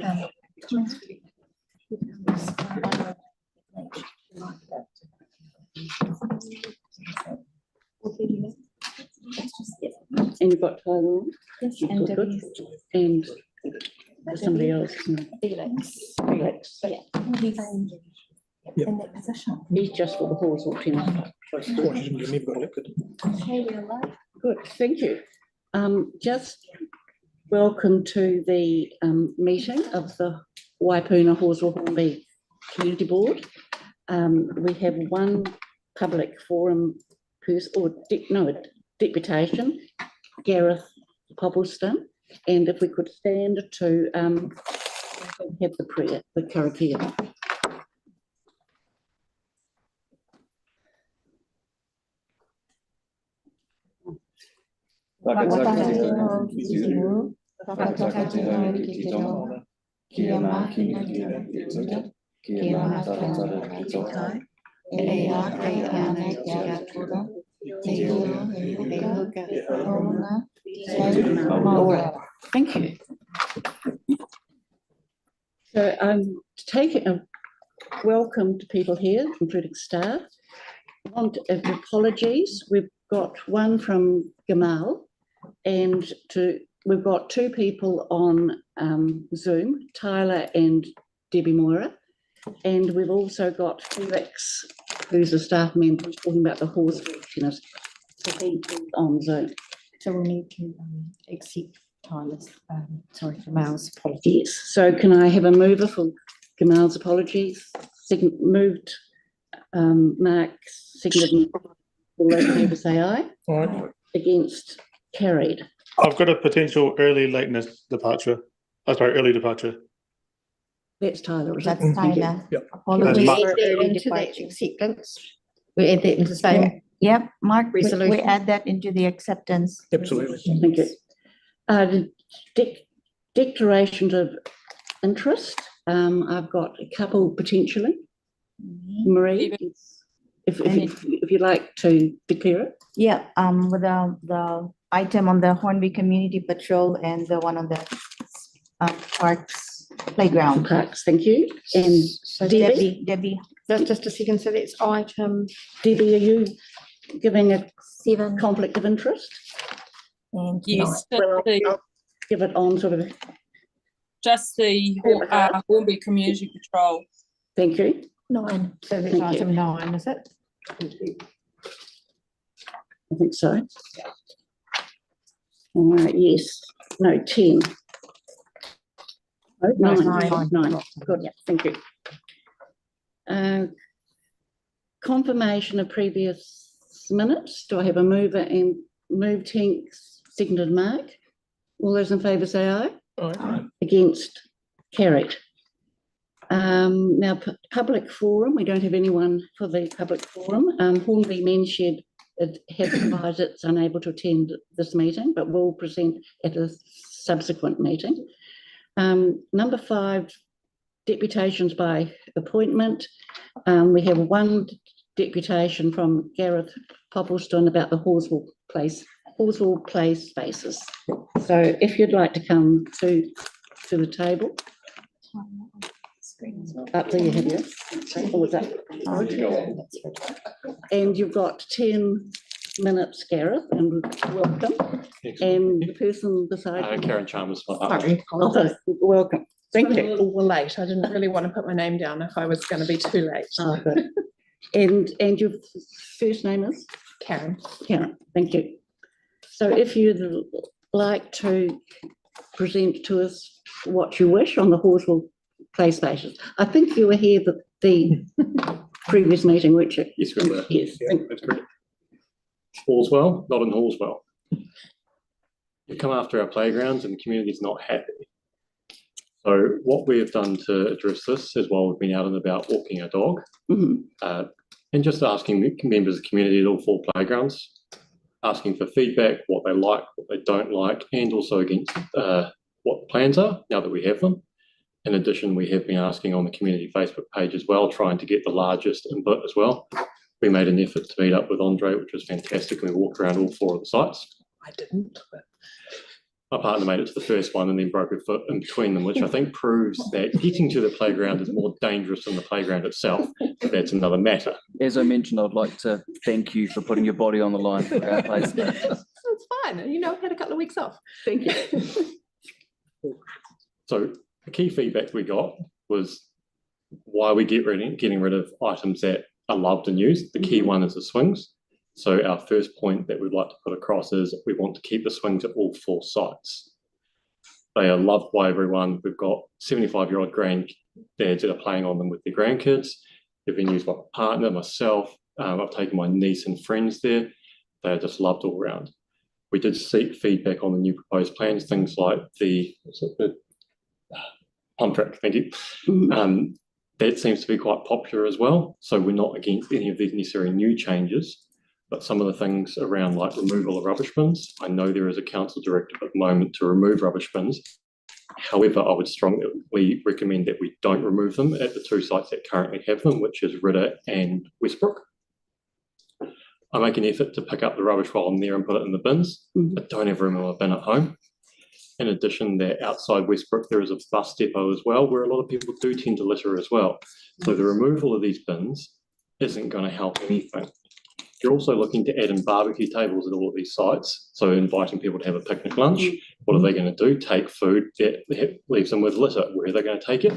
And you've got Tyler on? Yes, Good, and good. Debbie's And there's somebody else. Felix. Felix. Yeah. He's in that position. He's just for the Horsewell tennis. Okay, we're live. Good, thank you. Just welcome to the meeting of the Waipuna Halswell-Hornby Community Board. We have one public forum person, or deputation, Gareth Poppleston, and if we could stand to have the prayer, the karakia. Thank you. So I'm taking a welcome to people here, including staff. I want apologies. We've got one from Gamal, and we've got two people on Zoom, Tyler and Debbie Moira, and we've also got Felix, who's a staff member, who's talking about the horse tennis, so he's on Zoom. So we'll need to accept Tyler's, Gamal's apologies. Yes, so can I have a mover for Gamal's apologies? Moved, Mark, seconded, all those in favour say aye. Aye. Against, carried. I've got a potential early departure. That's Tyler, is That's it? Tyler. Yep. Apologies Mark. for early into the departure. acceptance. We add that into the same Yep, Mark, we resolution. add that into the acceptance. Absolutely. Thank you. The declarations of interest. I've got a couple potentially. Marie, if you'd like to declare it. Yeah, with the item on the Hornby Community Patrol and the one on the Parks Playground. Parks, thank you. And So Debbie, just a second, so that's item Debbie, are you giving a 7. conflict of interest? and Yes, Well, I'll give it on sort of. just the Hornby Community Patrol. Thank you. 9. So that's Thank item you. 9, is it? I think so. All right, yes. No, 10. Oh, nine. Good, thank you. Confirmation of previous minutes. Do I have a mover and moved Hanks, seconded Mark? All those in favour say aye. Aye. Against, carried. Now, public forum, we don't have anyone for the public forum. Hornby Men's Shed has advised it's unable to attend this meeting, but will present at a subsequent meeting. Number 5, deputations by appointment. We have one deputation from Gareth Poppleston about the Horsewell Place spaces. So if you'd like to come to the table. Up there you have yours. Or was that? And you've got 10 minutes, Gareth, and welcome. And the person beside you. Karen Chalmers. Sorry. Oh, welcome. Thank you. We're late. I didn't really want to put my name down if I was going to be too late. Oh, good. And your first name is? Karen. Karen, thank you. So if you'd like to present to us what you wish on the Horsewell Play Spaces. I think you were here the previous meeting, weren't you? Yes, we were. Yes. Yeah, that's correct. Horsewell, not in Horsewell. You come after our playgrounds and the community's not happy. So what we have done to address this is while we've been out and about walking our dog, and just asking members of the community at all 4 playgrounds, asking for feedback, what they like, what they don't like, and also against what the plans are now that we have them. In addition, we have been asking on the community Facebook page as well, trying to get the largest input as well. We made an effort to meet up with Andre, which was fantastic. We walked around all 4 of the sites. I didn't. But My partner made it to the first one and then broke her foot in between them, which I think proves that getting to the playground is more dangerous than the playground itself. But that's another matter. As I mentioned, I'd like to thank you for putting your body on the line for our place. It's fine. You know, I've had a couple of weeks off. Thank you. So the key feedback we got was why we getting rid of items that are loved and used. The key one is the swings. So our first point that we'd like to put across is we want to keep the swings at all 4 sites. They are loved by everyone. We've got 75-year-old granddads that are playing on them with their grandkids. They've been used by my partner, myself. I've taken my niece and friends there. They are just loved all around. We did seek feedback on the new proposed plans, things like the pump track, thank you. That seems to be quite popular as well. So we're not against any of these necessary new changes. But some of the things around like removal of rubbish bins, I know there is a council directive at the moment to remove rubbish bins. However, I would strongly recommend that we don't remove them at the 2 sites that currently have them, which is Ridder and Westbrook. I make an effort to pick up the rubbish while I'm there and put it in the bins. I don't have room in my bin at home. In addition, that outside Westbrook, there is a bus depot as well, where a lot of people do tend to litter as well. So the removal of these bins isn't going to help anything. You're also looking to add in barbecue tables at all of these sites. So inviting people to have a picnic lunch. What are they going to do? Take food that leaves them with litter. Where are they going to take it?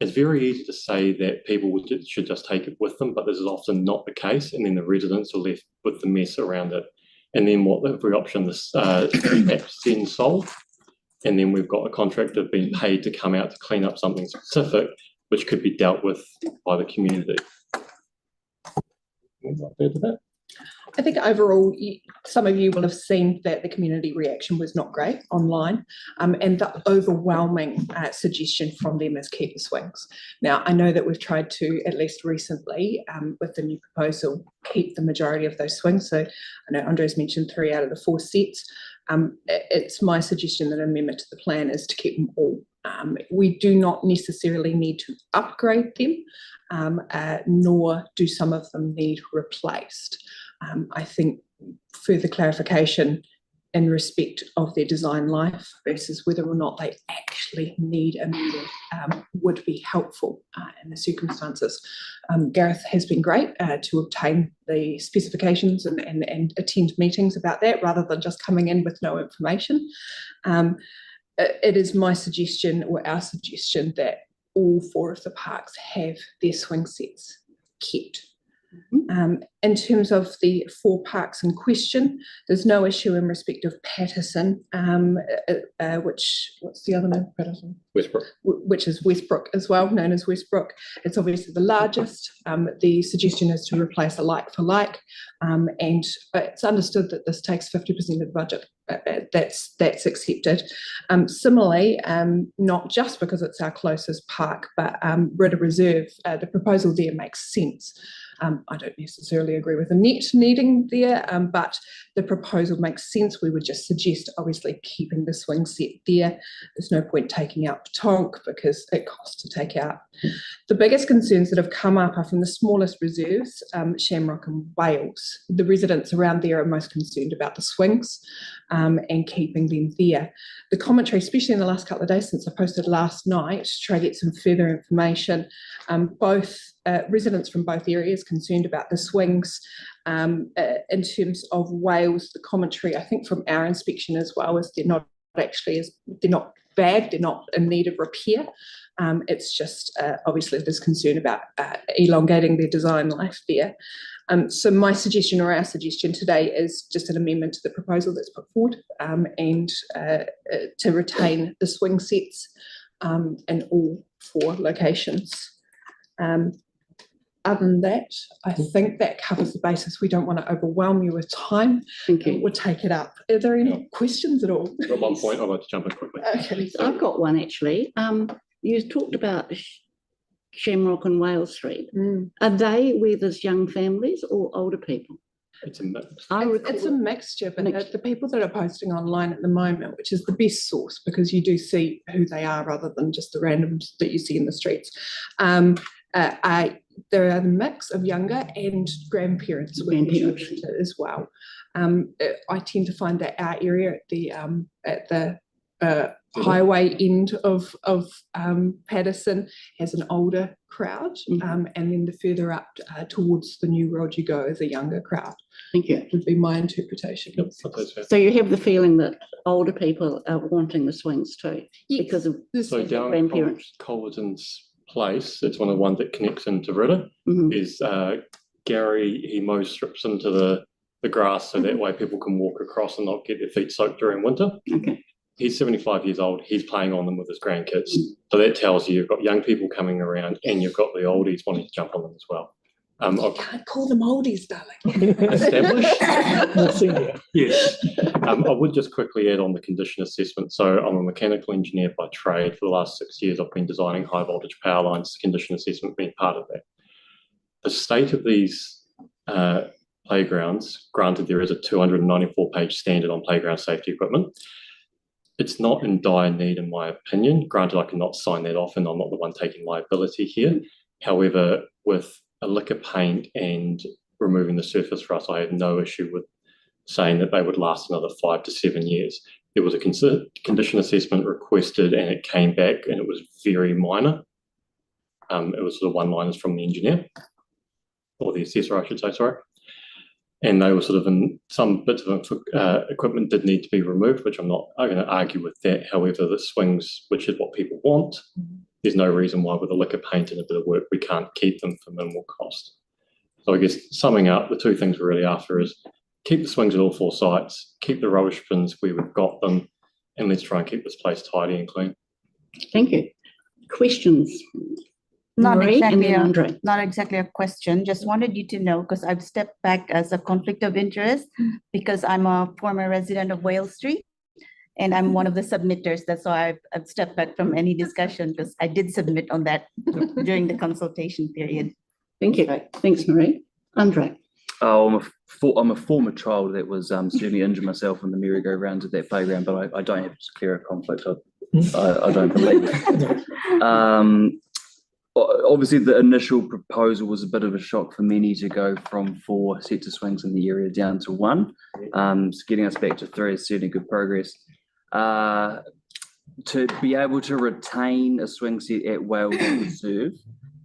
It's very easy to say that people should just take it with them, but this is often not the case. And then the residents are left with the mess around it. And then what if we option this then sold? And then we've got a contractor being paid to come out to clean up something specific, which could be dealt with by the community. I think overall, some of you will have seen that the community reaction was not great online, and the overwhelming suggestion from them is keep the swings. Now, I know that we've tried to, at least recently, with the new proposal, keep the majority of those swings. So I know Andre's mentioned 3 out of the 4 sets. It's my suggestion that an amendment to the plan is to keep them all. We do not necessarily need to upgrade them, nor do some of them need replaced. I think further clarification in respect of their design life versus whether or not they actually need amended would be helpful in the circumstances. Gareth has been great to obtain the specifications and attend meetings about that rather than just coming in with no information. It is my suggestion or our suggestion that all 4 of the parks have their swing sets kept. In terms of the 4 parks in question, there's no issue in respect of Patterson, what's the other name? Patterson? Westbrook. Which is Westbrook as well, known as Westbrook. It's obviously the largest. The suggestion is to replace a like for like, and it's understood that this takes 50% of the budget. That's accepted. Similarly, not just because it's our closest park, but Ridder Reserve, the proposal there makes sense. I don't necessarily agree with the net needing there, but the proposal makes sense. We would just suggest obviously keeping the swing set there. There's no point taking out Patonk because it costs to take out. The biggest concerns that have come up are from the smallest reserves, Shamrock and Wales. The residents around there are most concerned about the swings and keeping them there. The commentary, especially in the last couple of days since I posted last night, to try to get some further information, both residents from both areas concerned about the swings. In terms of Wales, the commentary, I think from our inspection as well, is they're not bad, they're not in need of repair. It's just obviously there's concern about elongating their design life there. So my suggestion or our suggestion today is just an amendment to the proposal that's put forward and to retain the swing sets in all 4 locations. Other than that, I think that covers the basis. We don't want to overwhelm you with time. Thank you. We'll take it up. Are there any questions at all? At one point, I'd like to jump in quickly. Okay. I've got one actually. You talked about Shamrock and Wales Street. Are they where there's young families or older people? It's a mix. It's a mixture, but the people that are posting online at the moment, which is the best source because you do see who they are rather than just the randoms that you see in the streets. There are a mix of younger and grandparents as well. I tend to find that our area at the highway end of Paterson has an older crowd, and then the further up towards the New World you go is a younger crowd. Thank you. Would be my interpretation. Yep, that's fair. So you have the feeling that older people are wanting the swings too, because of So down grandparents. Colverton's place, it's one of the ones that connects into Ritter, is Gary, he mows strips into the grass so that way people can walk across and not get their feet soaked during winter. Okay. He's 75 years old, he's playing on them with his grandkids. So that tells you you've got young people coming around and you've got the oldies wanting to jump on them as well. You can't call them oldies, darling. Established? Yes. I would just quickly add on the condition assessment. So I'm a mechanical engineer by trade. For the last 6 years, I've been designing high voltage power lines, condition assessment being part of that. The state of these playgrounds, granted there is a 294-page standard on playground safety equipment, it's not in dire need in my opinion. Granted, I cannot sign that off and I'm not the one taking liability here. However, with a lick of paint and removing the surface rust, I have no issue with saying that they would last another 5 to 7 years. There was a condition assessment requested and it came back and it was very minor. It was sort of one-liners from the engineer, or the assessor, I should say, sorry. And they were sort of in some bits of equipment did need to be removed, which I'm going to argue with that. However, the swings, which is what people want, there's no reason why with a lick of paint and a bit of work, we can't keep them for minimal cost. So I guess summing up, the two things we're really after is keep the swings at all 4 sites, keep the rubbish bins where we've got them, and let's try and keep this place tidy and clean. Thank you. Questions? Not Marie and exactly, then Andre. not exactly a question, just wanted you to know, because I've stepped back as a conflict of interest, because I'm a former resident of Wales Street, and I'm one of the submitters. That's why I've stepped back from any discussion, because I did submit on that during the consultation period. Thank you. Thanks, Marie. Andre. Oh, I'm a former child that was certainly injured myself in the merry-go-rounds at that playground, but I don't have to declare a conflict. I don't believe. Obviously, the initial proposal was a bit of a shock for many to go from 4 sets of swings in the area down to 1. So getting us back to 3 is certainly good progress. To be able to retain a swing set at Wales Reserve,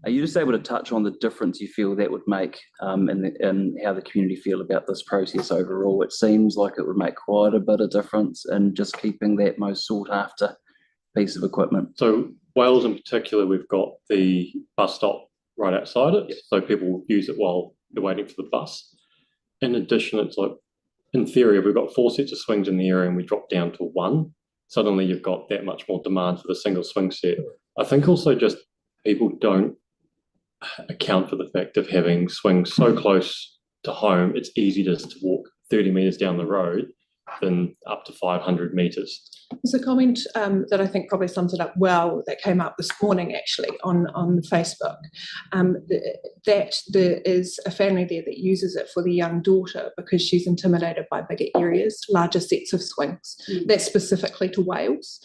are you just able to touch on the difference you feel that would make in how the community feel about this process overall? It seems like it would make quite a bit of difference in just keeping that most sought after piece of equipment. So Wales in particular, we've got the bus stop right outside it, so people use it while they're waiting for the bus. In addition, it's like, in theory, if we've got 4 sets of swings in the area and we drop down to 1, suddenly you've got that much more demand for the single swing set. I think also just people don't account for the fact of having swings so close to home, it's easy just to walk 30 metres down the road than up to 500 metres. There's a comment that I think probably sums it up well that came up this morning actually on Facebook, that there is a family there that uses it for the young daughter because she's intimidated by bigger areas, larger sets of swings. That's specifically to Wales,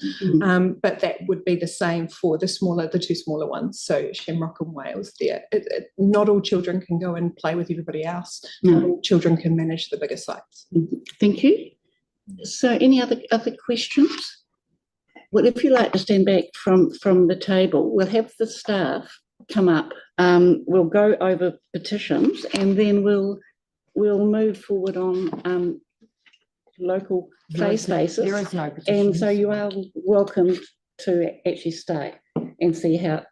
but that would be the same for the 2 smaller ones, so Shamrock and Wales there. Not all children can go and play with everybody else. Not all children can manage the bigger sites. Thank you. So any other questions? Well, if you like to stand back from the table, we'll have the staff come up. We'll go over petitions and then we'll move forward on local play spaces. There is no petition. And so you are welcome to actually stay and see how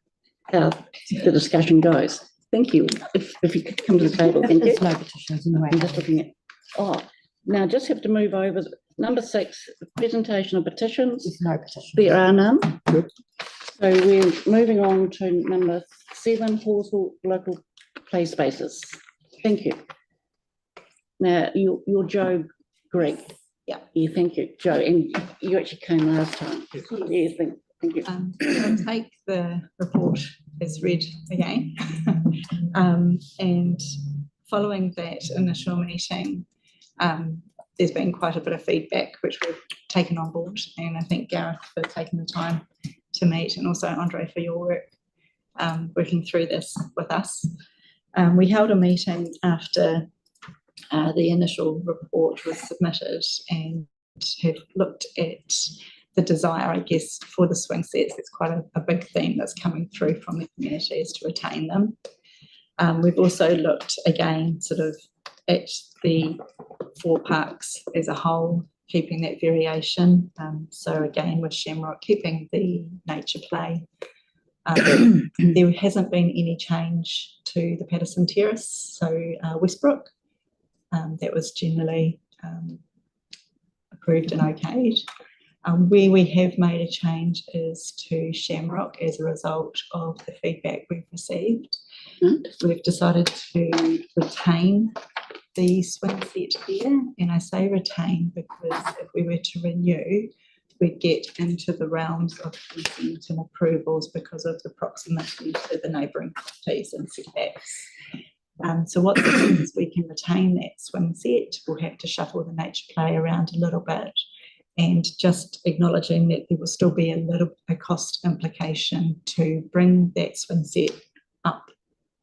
the discussion goes. Thank you. If you could come to the table, thank you. There's no petitions in the way. I'm just looking at, now just have to move over. Number 6, presentation of petitions. There's no petition. There are none. So we're moving on to number 7, Halswell local play spaces. Thank you. Now, you're Joe Greg. Yeah. Yeah, thank you, Joe. And you actually came last time. Yeah, thank you. I'll take the report as read again. And following that initial meeting, there's been quite a bit of feedback which we've taken on board, and I thank Gareth for taking the time to meet, and also Andre for your work working through this with us. We held a meeting after the initial report was submitted and have looked at the desire, I guess, for the swing sets. It's quite a big theme that's coming through from the community is to retain them. We've also looked again sort of at the 4 parks as a whole, keeping that variation. So again, with Shamrock, keeping the nature play. There hasn't been any change to the Patterson Terrace, so Westbrook, that was generally approved and okayed. Where we have made a change is to Shamrock as a result of the feedback we've received. We've decided to retain the swing set there, and I say retain because if we were to renew, we'd get into the realms of consent and approvals because of the proximity to the neighbouring properties and setbacks. So what this means is we can retain that swing set. We'll have to shuffle the nature play around a little bit, and just acknowledging that there will still be a cost implication to bring that swing set up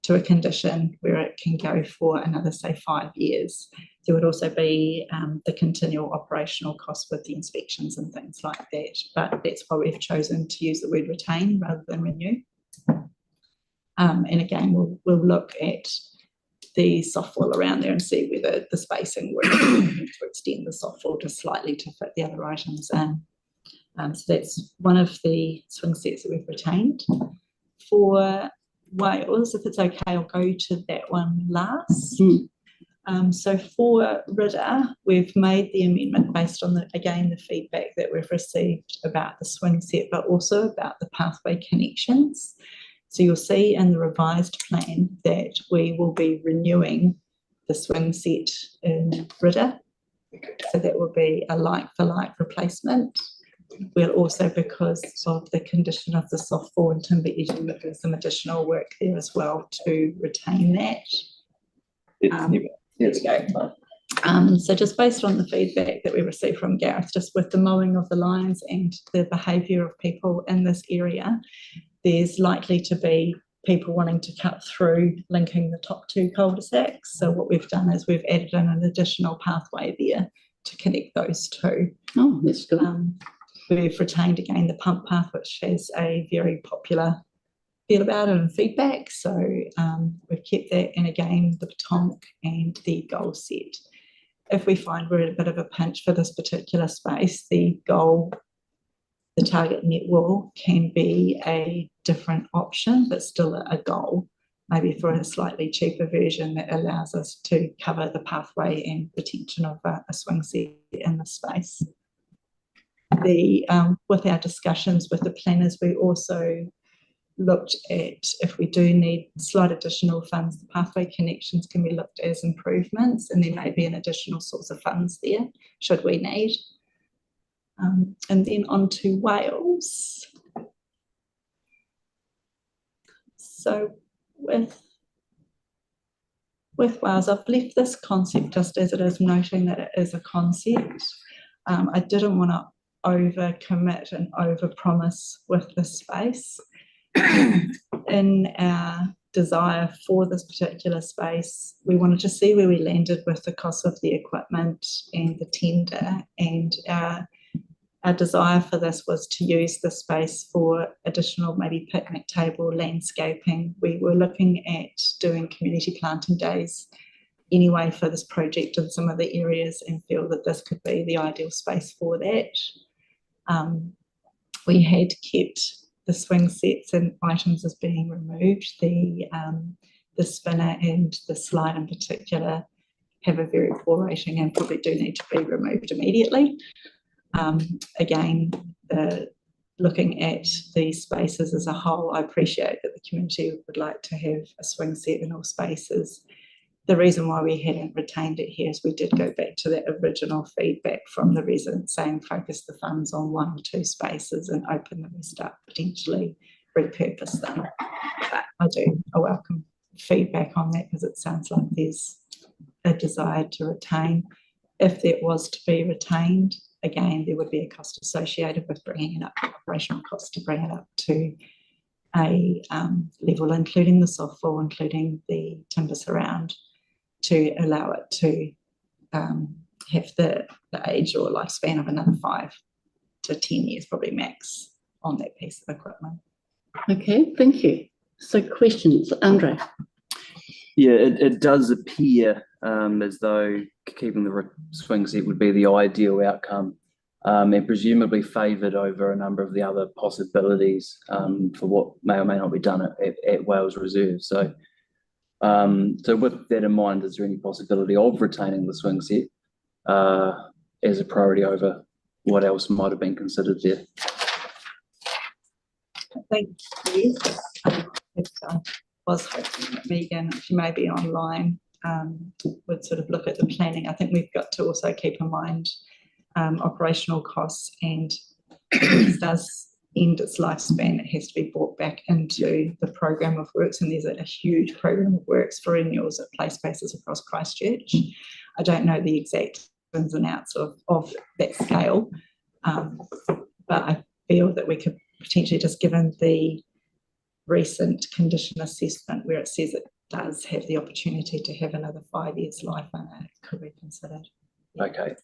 to a condition where it can go for another, say, 5 years. There would also be the continual operational costs with the inspections and things like that. But that's why we've chosen to use the word retain rather than renew. And again, we'll look at the softwall around there and see whether the spacing works to extend the softwall just slightly to fit the other items in. So that's one of the swing sets that we've retained. For Wales, if it's okay, I'll go to that one last. So for Ridder, we've made the amendment based on the feedback that we've received about the swing set, but also about the pathway connections. So you'll see in the revised plan that we will be renewing the swing set in Ridder. So that will be a like-for-like replacement. We'll also, because of the condition of the softball and timber edging, that there's some additional work there as well to retain that. There we go. So just based on the feedback that we received from Gareth, just with the mowing of the lines and the behaviour of people in this area, there's likely to be people wanting to cut through linking the top 2 cul-de-sacs. So what we've done is we've added in an additional pathway there to connect those 2. Oh, that's good. We've retained again the pump path, which has a very popular feel about it and feedback. So we've kept that, and again the petanque and the goal set. If we find we're at a bit of a pinch for this particular space, the target net wall can be a different option, but still a goal, maybe for a slightly cheaper version that allows us to cover the pathway and retention of a swing set in the space. With our discussions with the planners, we also looked at if we do need slight additional funds, the pathway connections can be looked as improvements, and there may be an additional source of funds there should we need. And then on to Wales. So with Wales, I've left this concept just as it is, noting that it is a concept. I didn't want to over-commit and over-promise with this space. In our desire for this particular space, we wanted to see where we landed with the cost of the equipment and the tender, and our desire for this was to use the space for additional maybe picnic table landscaping. We were looking at doing community planting days anyway for this project in some of the areas and feel that this could be the ideal space for that. We had kept the swing sets and items as being removed. The spinner and the slide in particular have a very poor rating and probably do need to be removed immediately. Again, looking at the spaces as a whole, I appreciate that the community would like to have a swing set in all spaces. The reason why we hadn't retained it here is we did go back to that original feedback from the residents saying focus the funds on 1 or 2 spaces and open the rest up, potentially repurpose them. But I welcome feedback on that because it sounds like there's a desire to retain. If that was to be retained, again, there would be a cost associated with bringing it up, operational cost to bring it up to a level, including the softball, including the timber surround, to allow it to have the age or lifespan of another 5 to 10 years, probably max, on that piece of equipment. Okay, thank you. So questions, Andre? Yeah, it does appear as though keeping the swing set would be the ideal outcome, and presumably favoured over a number of the other possibilities for what may or may not be done at Wales Reserve. So, so with that in mind, is there any possibility of retaining the swing set as a priority over what else might have been considered there? Thank you. I was hoping that Megan, she may be online, would sort of look at the planning. I think we've got to also keep in mind operational costs, and if it does end its lifespan, it has to be brought back into the program of works, and there's a huge program of works for renewals at play spaces across Christchurch. I don't know the exact ins and outs of that scale, but I feel that we could potentially, just given the recent condition assessment where it says it does have the opportunity to have another 5 years life in it, could be considered. Okay.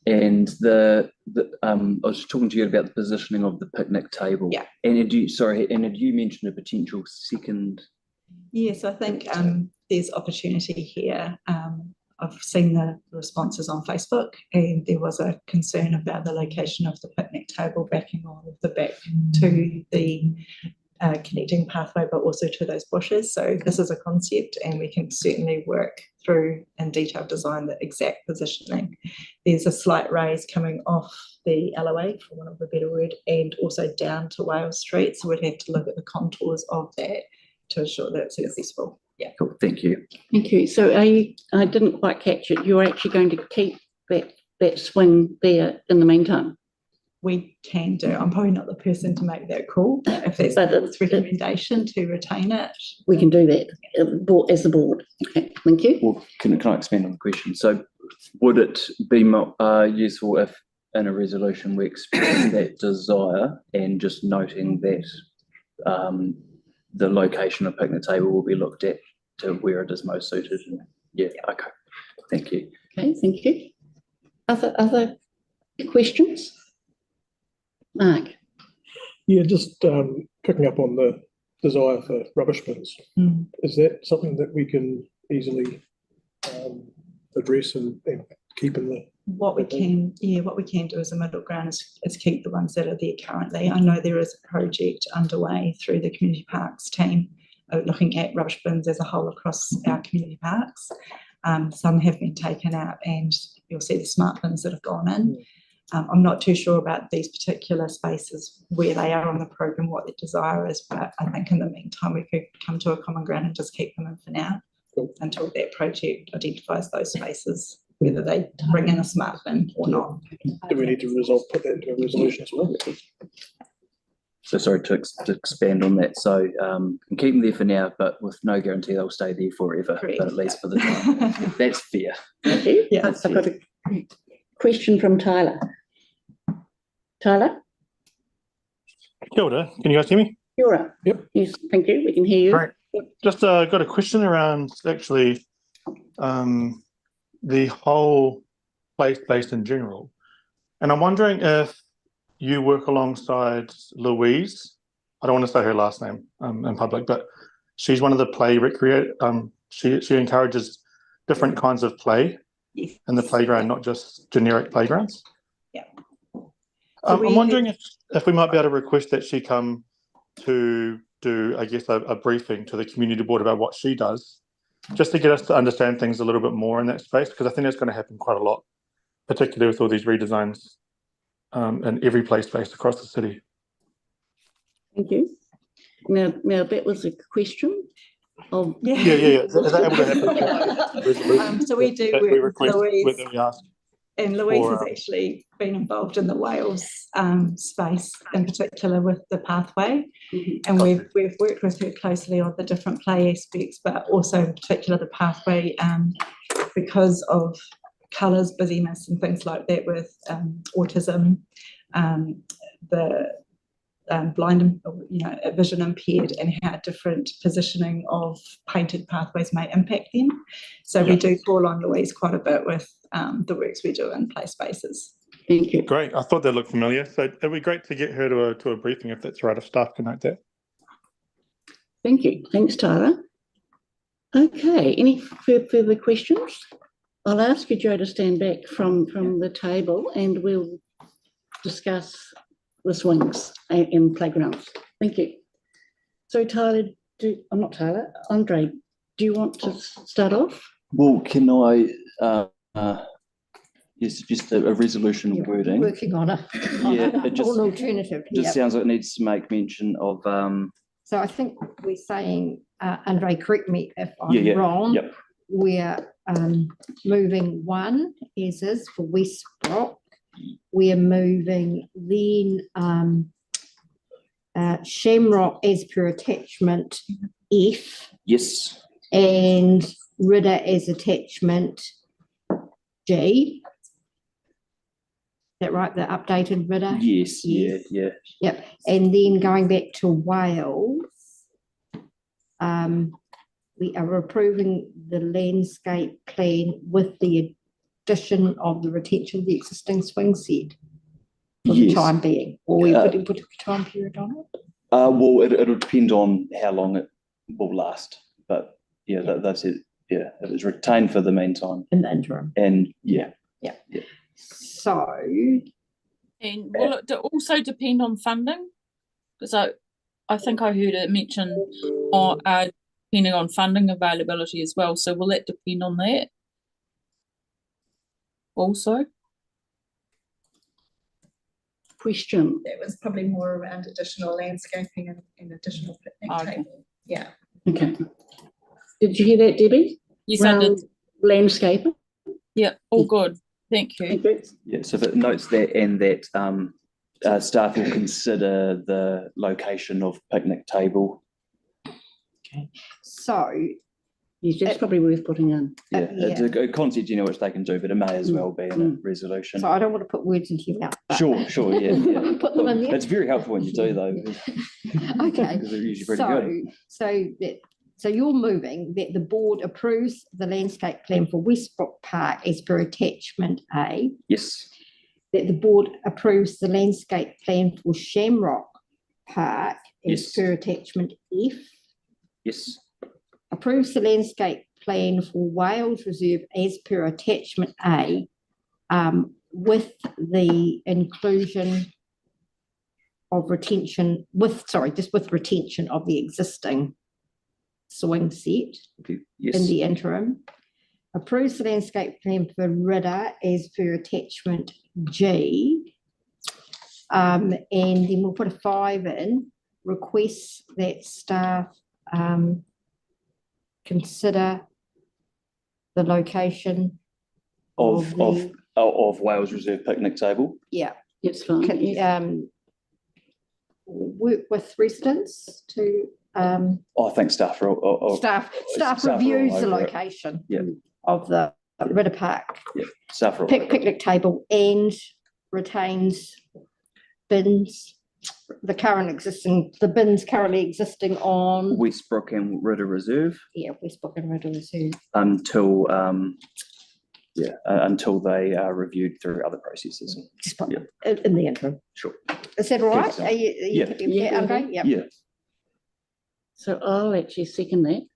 And I was talking to you about the positioning of the picnic table. Yeah. And had you mentioned a potential second? Yes, I think there's opportunity here. I've seen the responses on Facebook, and there was a concern about the location of the picnic table backing all of the back to the connecting pathway, but also to those bushes. So this is a concept, and we can certainly work through in detailed design the exact positioning. There's a slight raise coming off the LOA, for want of a better word, and also down to Wales Street. So we'd have to look at the contours of that to ensure that it's accessible. Yeah. Cool, thank you. Thank you. So I didn't quite catch it. You're actually going to keep that swing there in the meantime? We can do. I'm probably not the person to make that call. If that's the board's recommendation to retain it, we can do that as the board. Okay, thank you. Well, can I expand on the question? So would it be more useful if in a resolution we express that desire, and just noting that the location of picnic table will be looked at to where it is most suited? Yeah, okay. Thank you. Okay, thank you. Other questions? Mark? Yeah, just picking up on the desire for rubbish bins. Is that something that we can easily address and keep in the? what we can do as a middle ground is keep the ones that are there currently. I know there is a project underway through the community parks team looking at rubbish bins as a whole across our community parks. Some have been taken out, and you'll see the smart bins that have gone in. I'm not too sure about these particular spaces, where they are on the program, what their desire is, but I think in the meantime we could come to a common ground and just keep them in for now until that project identifies those spaces, whether they bring in a smart bin or not. Do we need to put that into a resolution as well? So sorry to expand on that. So keep them there for now, but with no guarantee they'll stay there forever. Correct, but at least for the time. That's fair. Thank you. Yeah, I've got a question from Tyler. Tyler? Kia ora. Can you guys hear me? You're up. Yep. Yes, thank you. We can hear you. Great. Just got a question around actually the whole play space in general. And I'm wondering if you work alongside Louise. I don't want to say her last name in public, but she's one of the play she encourages different kinds of play in the playground, not just generic playgrounds. Yeah. I'm wondering if we might be able to request that she come to do, I guess, a briefing to the community board about what she does, just to get us to understand things a little bit more in that space, because I think that's going to happen quite a lot, particularly with all these redesigns in every play space across the city. Thank you. Now that was a question of... Yeah. Is that able to happen? So we do that we work request, with Louise. whether we ask. And Louise has actually been involved in the Wales space, in particular with the pathway. And we've worked with her closely on the different play aspects, but also in particular the pathway, because of colours, busyness and things like that with autism. The blind and, vision impaired, and how different positioning of painted pathways may impact them. So we do call on Louise quite a bit with the works we do in play spaces. Thank you. Great. I thought they looked familiar. So it'd be great to get her to a briefing if that's right, if staff can note that. Thank you. Thanks, Tyler. Okay, any further questions? I'll ask you, Jo, to stand back from the table and we'll discuss the swings and playgrounds. Thank you. So Tyler, Andre, do you want to start off? Well, can I suggest a resolution wording? Working on it. Yeah, it just, an alternative. just sounds like it needs to make mention of So I think we're saying, Andre, correct me if I'm yeah, wrong. yep. We're moving one as is for Westbrook. We're moving then Shamrock as per attachment F. Yes. And Ridder as attachment G. Is that right? The updated Ridder? Yes. Yeah. Yep. And then going back to Wales, we are approving the landscape plan with the addition of the retention of the existing swing set for the time being. Or we put a time period on it? Well, it'll depend on how long it will last. But yeah, that's it. Yeah, it was retained for the meantime. In the interim. And yeah. So. And will it also depend on funding? Because I think I heard it mention depending on funding availability as well. So will that depend on that also? Question. That was probably more around additional landscaping and additional picnic table. Yeah. Okay. Did you hear that, Debbie? Yes, I did. Landscaper. Yeah, all good. Thank you. Yeah, so if it notes that and that staff will consider the location of picnic table. Okay. So. Yes, that's probably worth putting in. Yeah, it's a concept, which they can do, but it may as well be in a resolution. So I don't want to put words into your mouth. Sure, yeah. Put them in there. It's very helpful when you do, though. Okay. Because they're usually pretty good. So you're moving that the board approves the landscape plan for Westbrook Park as per attachment A. Yes. That the board approves the landscape plan for Shamrock Park as per attachment F. Yes. Approves the landscape plan for Wales Reserve as per attachment A, with the inclusion of retention, with retention of the existing swing set Yes. in the interim. Approves the landscape plan for Ridder as per attachment G, and then we'll put a 5 in. Requests that staff consider the location of Wales Reserve picnic table. Yeah, it's fine. Work with residents to. I think staff reviews the location of the Ridder Park picnic table and retains bins. The bins currently existing on Westbrook and Ridder Reserve. Yeah, Westbrook and Ridder Reserve. Until they are reviewed through other processes. In the interim. Sure. Is that all right? So. Are you okay? Yeah. So I'll actually second that.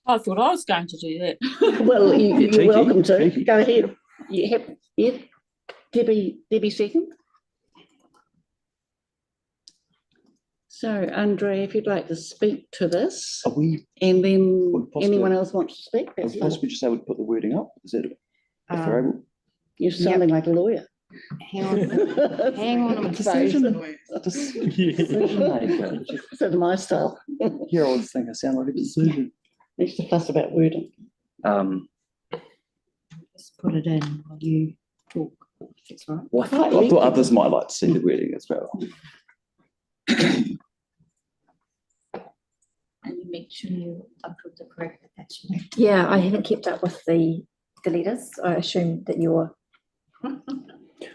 I thought I was going to do that. Well, you're welcome to. Go ahead. You have, Debbie second. So, Andre, if you'd like to speak to this, and then anyone else wants to speak, that's fine. Possibly just say we put the wording up. Is that if they're able? You're sounding like a lawyer. Hang on a minute. Decision maker. So to my style. Here, I always think I sound like a decision. Needs to fuss about wording. Just put it in while you talk. That's right. Well, I thought others might like to see the wording as well. And you make sure you upload the correct attachment. Yeah, I haven't kept up with the letters. I assume that you're.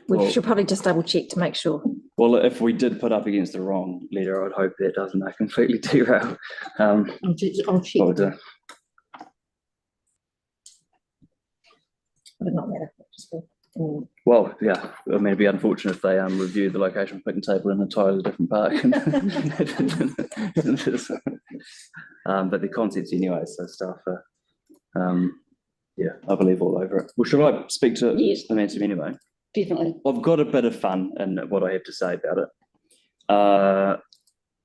We should probably just double check to make sure Well, if we did put up against the wrong letter, I'd hope that doesn't completely derail. I'll check. what we're doing. Would not matter. Well, yeah, I mean, it'd be unfortunate if they review the location of picnic table in an entirely different park. But the concepts anyway, so staff are, yeah, I believe all over it. Well, should I speak to the team anyway? Definitely. I've got a bit of fun in what I have to say about it.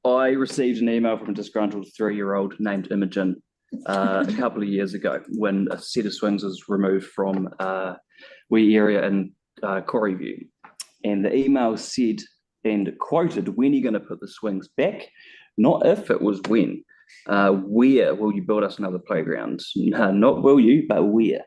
I received an email from a disgruntled 3-year-old named Imogen a couple of years ago when a set of swings was removed from wee area in Corrieview. And the email said, and quoted, when are you going to put the swings back? Not if, it was when. Where will you build us another playground? Not will you, but where.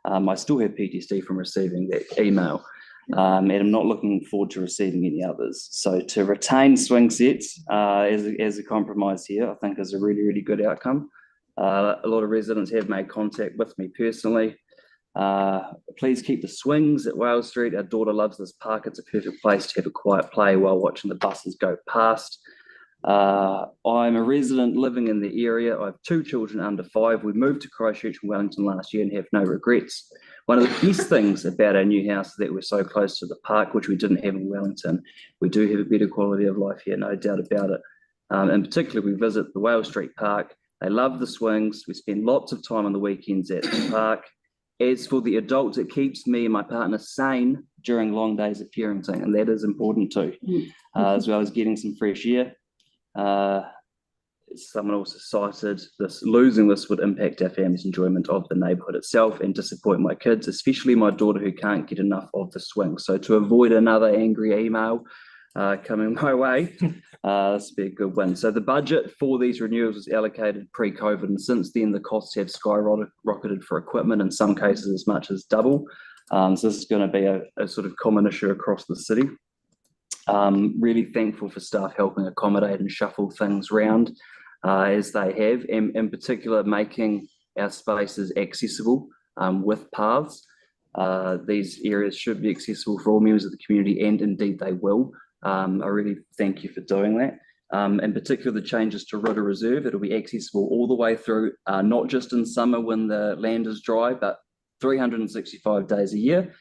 I still have PTSD from receiving that email. And I'm not looking forward to receiving any others. So to retain swing sets as a compromise here, I think is a really, really good outcome. A lot of residents have made contact with me personally. Please keep the swings at Wales Street. Our daughter loves this park. It's a perfect place to have a quiet play while watching the buses go past. I'm a resident living in the area. I have 2 children under 5. We moved to Christchurch and Wellington last year and have no regrets. One of the best things about our new house is that we're so close to the park, which we didn't have in Wellington. We do have a better quality of life here, no doubt about it. In particular, we visit the Wales Street Park. They love the swings. We spend lots of time on the weekends at the park. As for the adults, it keeps me and my partner sane during long days of parenting, and that is important too, as well as getting some fresh air. Someone also cited this, losing this would impact our family's enjoyment of the neighbourhood itself and disappoint my kids, especially my daughter who can't get enough of the swing. So to avoid another angry email coming my way, this would be a good win. So the budget for these renewals was allocated pre-COVID, and since then the costs have skyrocketed for equipment, in some cases as much as double. So this is going to be a sort of common issue across the city. Really thankful for staff helping accommodate and shuffle things around as they have, and in particular making our spaces accessible with paths. These areas should be accessible for all members of the community, and indeed they will. I really thank you for doing that. In particular, the changes to Ritter Reserve, it'll be accessible all the way through, not just in summer when the land is dry, but 365 days a year.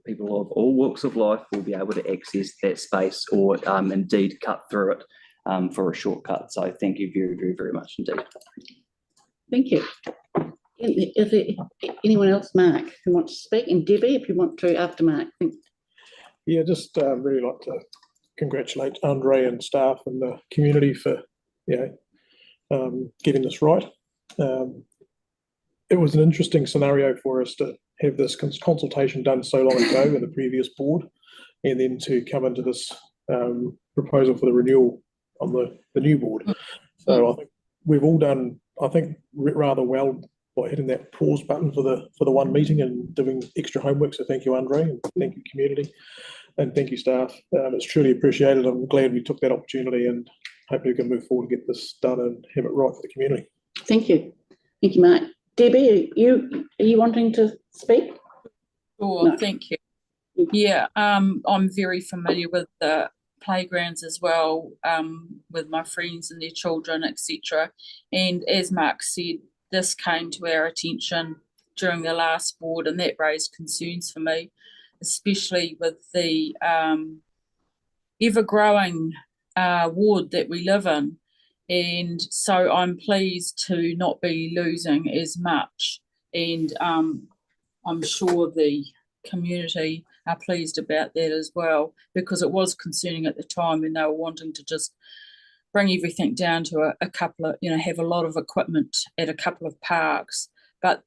People of all walks of life will be able to access that space, or indeed cut through it for a shortcut. So thank you very, very, very much indeed. Thank you. Is there anyone else, Mark, who wants to speak? And Debbie, if you want to, after Mark. Yeah, just really like to congratulate Andre and staff and the community for getting this right. It was an interesting scenario for us to have this consultation done so long ago in the previous board, and then to come into this proposal for the renewal on the new board. So I think we've all done, I think, rather well by hitting that pause button for the one meeting and doing extra homework. So thank you, Andre, and thank you, community, and thank you, staff. It's truly appreciated. I'm glad we took that opportunity, and hopefully we can move forward and get this done and have it right for the community. Thank you. Thank you, Mark. Debbie, are you wanting to speak? Sure, no. Thank you. Yeah, I'm very familiar with the playgrounds as well, with my friends and their children, etc. And as Mark said, this came to our attention during the last board, and that raised concerns for me, especially with the ever-growing ward that we live in. And so I'm pleased to not be losing as much, and I'm sure the community are pleased about that as well, because it was concerning at the time when they were wanting to just bring everything down to a couple of, have a lot of equipment at a couple of parks. But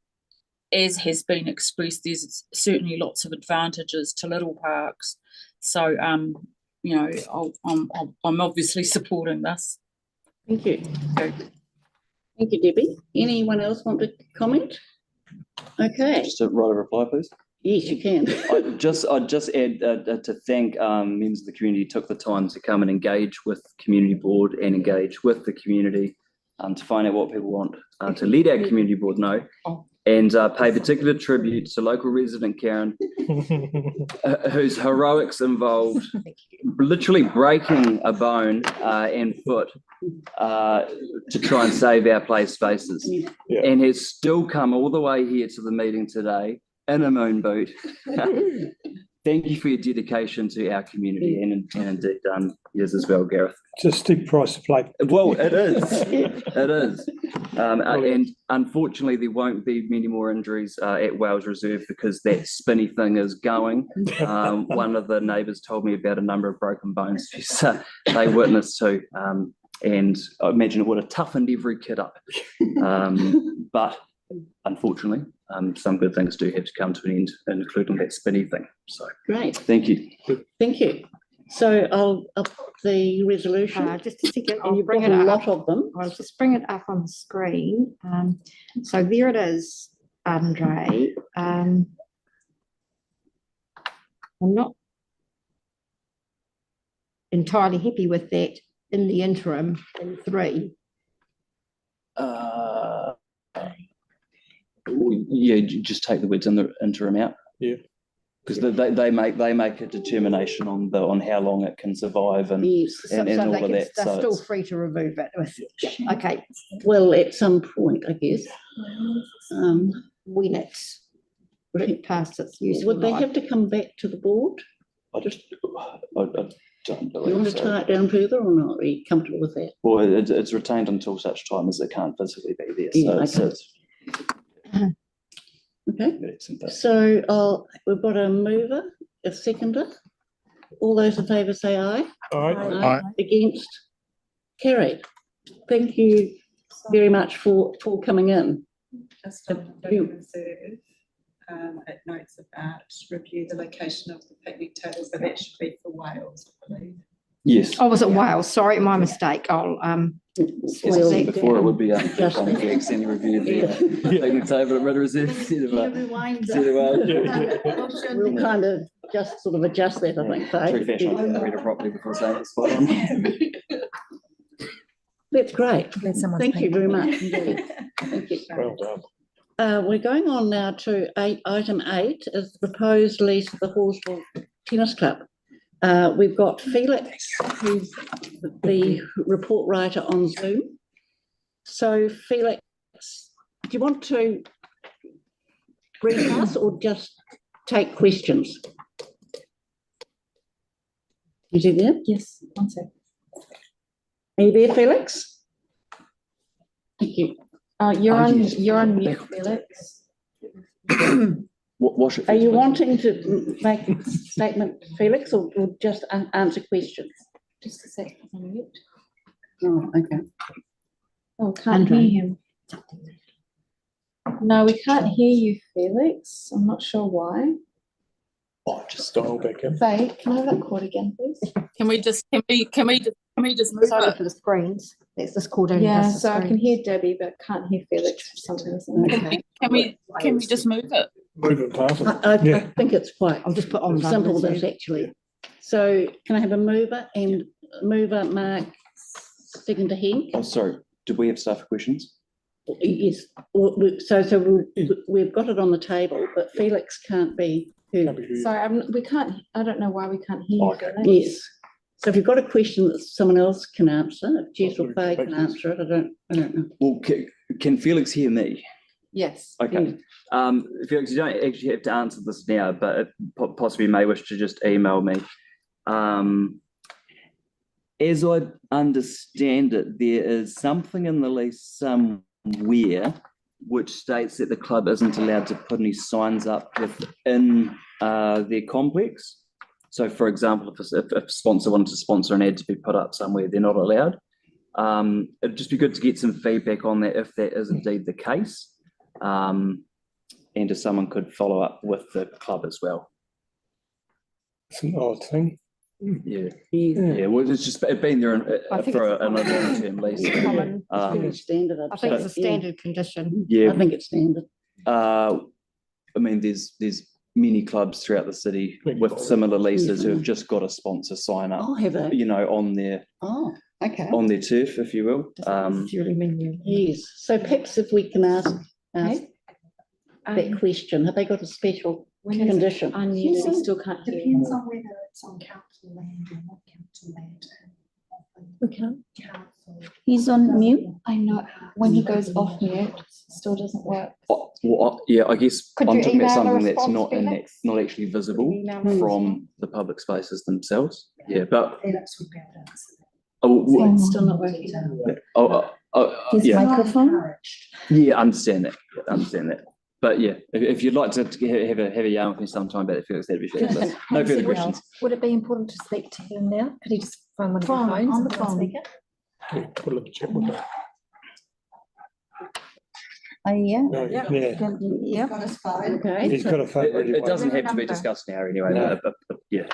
as has been expressed, there's certainly lots of advantages to little parks. So, I'm obviously supporting this. Thank you. Thank you, Debbie. Anyone else want to comment? Okay. Just to write a reply, please. Yes, you can. I'd just add to thank members of the community who took the time to come and engage with the community board and engage with the community to find out what people want, to let our community board know. and pay particular tribute to local resident Karen, whose heroics involved literally breaking a bone and foot to try and save our play spaces, and has still come all the way here to the meeting today in a moon boot. Thank you for your dedication to our community and indeed yours as well, Gareth. It's a steep price to pay. Well, it is. It is. And unfortunately, there won't be many more injuries at Wales Reserve because that spinny thing is going. One of the neighbours told me about a number of broken bones they witnessed too. And I imagine it would have toughened every kid up. But unfortunately, some good things do have to come to an end, including that spinny thing. So Great. thank you. Thank you. So I'll put the resolution. Just a second, And I'll you've bring got it a up. lot of them. I'll just bring it up on the screen. So there it is, Andre. I'm not entirely happy with that in the interim in 3. Yeah, just take the words in the interim out. Yeah. Because they make a determination on how long it can survive and Yes. and So all they of can, that. they're So still it's- free to remove it. Okay, Well, at some point, I guess. when it's past its useful Would they life. have to come back to the board? I don't You want believe to so. tie it down further or not? Are you comfortable with that? Well, it's retained until such time as it can't physically be there. Yeah, So okay. Okay, it's simple. so we've got a mover, a seconder. All those in favour say aye. All right. Aye. Against? Carried. Thank you very much for coming in. Just on the You- reserve, it notes about review the location of the picnic tables, but that should be for Wales, I believe. Yes. Oh, was it Wales? Sorry, my mistake. I'll Well, Before it would be Just- kind of accidentally reviewed the picnic table at Ritter Reserve instead of We'll kind of just sort of adjust that, I think. True fashion. I didn't read it properly before saying it's spot on. That's great. Let someone Thank you take very it. much indeed. Thank you. Well done. We're going on now to item 8 is the proposed lease of the Halswell Tennis Club. We've got Felix, who's the report writer on Zoom. So Felix, do you want to brief us or just take questions? Is he there? Yes, one sec. Are you there, Felix? Thank you. You're Oh, on, yes. you're on mute, Felix. Wash it. Are you first, wanting to make a statement, Felix, or just answer questions? Just a sec, I'm on mute. Oh, okay. Oh, can't Andre. hear him. No, we can't hear you, Felix. I'm not sure why. Oh, just dial back in. Faye, can I have that cord again, please? Can we just move Sorry it? for the screens. That's this called only Yeah, has the so I can screens. hear Debbie, but can't hear Felix for some reason. Okay. Can we just move it? Move it past it. I Yeah. think it's quite I'll just put on. simple, London this Zoo. actually. So can I have a mover and mover Mark, second to Henk? Oh, sorry. Did we have staff for questions? Yes, we've got it on the table, but Felix can't be heard. Can't be heard. Sorry, we can't, I don't know why we can't hear you, Okay. Felix. Yes. So if you've got a question that someone else can answer, if Jess or Faye can Thank you. answer it, I don't know. Well, can Felix hear me? Yes. Okay. Felix, you don't actually have to answer this now, but it possibly may wish to just email me. As I understand it, there is something in the lease somewhere which states that the club isn't allowed to put any signs up within their complex. So, for example, if a sponsor wanted to sponsor an ad to be put up somewhere, they're not allowed. It'd just be good to get some feedback on that if that is indeed the case. And if someone could follow up with the club as well. It's an odd thing. Yeah. Yeah. Yeah, well, it's just been there I think for it's a long-term lease. It's common. It's very standard. I think it's a standard condition. I Yeah, think it's standard. I mean, there's many clubs throughout the city with similar leases who have just got a sponsor sign up, Oh, have they? you know, on their Okay. turf, if you will. Doesn't necessarily mean you- Yes. So perhaps if we can ask that question? Have they got a special condition? Unmuted, he still can't hear. Depends on whether it's on council land or not council land. We can't. Council. He's on mute. I know, when he goes off mute, still doesn't work. Yeah, I guess Could I'm you talking about email a something that's response, not in that, Felix? not actually visible Email a from the public spaces themselves. Yeah, but Felix would be able to answer that. It's still not working. His yeah, microphone. Encouraged. yeah, understand that. But yeah, if you'd like to have a yarn with me sometime about it, Felix, that'd be fabulous. No further questions. Would it be important to speak to him now? Could he just phone one of the Phone, phones? on and the put on phone. speaker? Yeah, put a little chat with her. Yeah. No, Yeah. yeah, Yep. Got his phone. Okay. he's got a phone ready. It doesn't have to be Number. discussed now anyway. No. But yeah,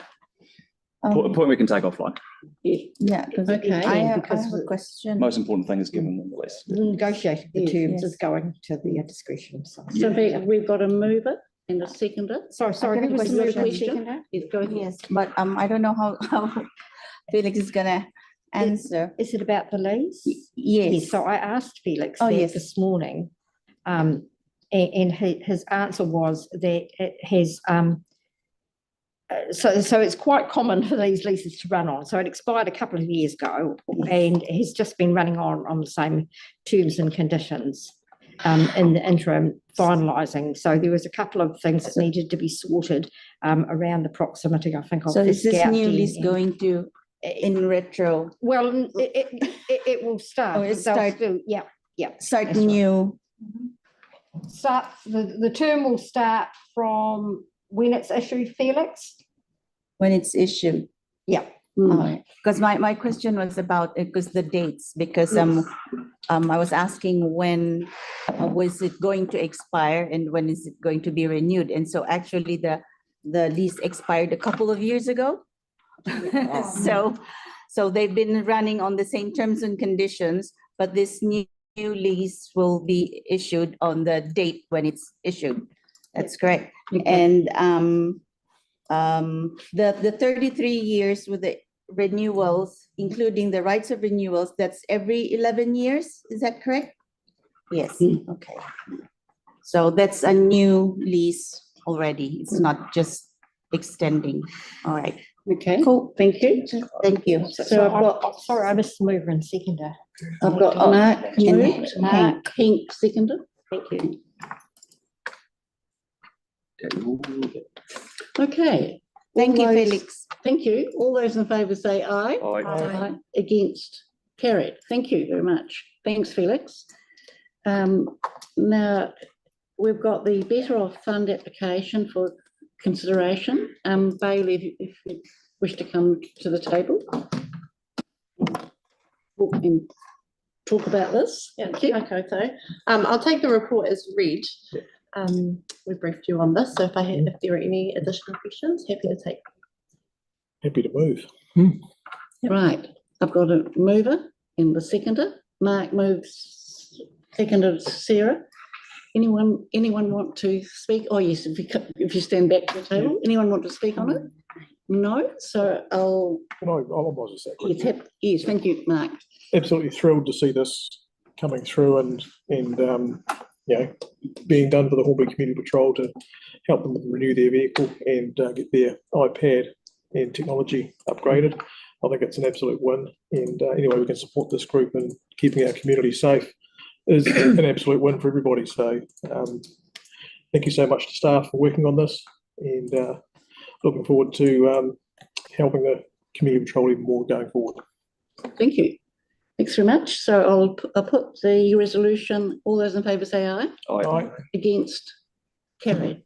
a point we can take offline. Yeah, because Okay, I have because a question. Most important thing is giving them the list. Negotiating the Yes. terms Yes. is going to the discretion. So We've got a mover and a seconder. sorry, I got who a was the question. mover and seconder? Yes, go ahead. Yes, but I don't know how Felix is gonna answer. Is it about the lease? Yes. So I asked Felix Oh, that yes. this morning. And his answer was that it has, so it's quite common for these leases to run on. So it expired a couple of years ago and has just been running on the same terms and conditions in the interim finalising. So there was a couple of things that needed to be sorted around the proximity, I think. Of So the is this Scout new Den list and- going to in retro Well, it will start. Oh, it They'll start- still- Yeah. start That's right. new? Start, the term will start from when it's issued, Felix? When it's issued? Yeah. Because my question was about, because the dates, because I was asking when was it going to expire and when is it going to be renewed? And so actually the lease expired a couple of years ago. So they've been running on the same terms and conditions, but this new lease will be issued on the date when it's issued. That's correct. And the 33 years with the renewals, including the rights of renewals, that's every 11 years, is that correct? Yes, okay. So that's a new lease already, it's not just extending, all right. Okay, Cool. thank you. Thank you. So I've got, Sorry, I missed the mover and seconder. I've got Mark and moved, Hank. Hank seconded. Thank you. Okay. Thank All you, those- Felix. Thank you. All those in favour say aye. Aye. Against, carried. Thank you very much. Thanks, Felix. Now, we've got the Better Off Fund application for consideration. Bailey, if you wish to come to the table. And talk about this. Yeah, Thank you. okay, so I'll take the report as read. We briefed you on this, so if there are any additional questions, happy to take. Happy to move. Right, I've got a mover and the seconder. Mark moves, seconded Sarah. Anyone want to speak? Oh, yes, if you stand back to the table. Anyone want to speak on it? No, so I'll, I'll just say quickly. yes, thank you, Mark. Absolutely thrilled to see this coming through and you know, being done for the Hornby Community Patrol to help them renew their vehicle and get their iPad and technology upgraded. I think it's an absolute win, and anyway, we can support this group in keeping our community safe is an absolute win for everybody. So thank you so much to staff for working on this, and looking forward to helping the community patrol even more going forward. Thank you. Thanks very much. So I'll put the resolution, all those in favour say aye. Aye. Against, carried.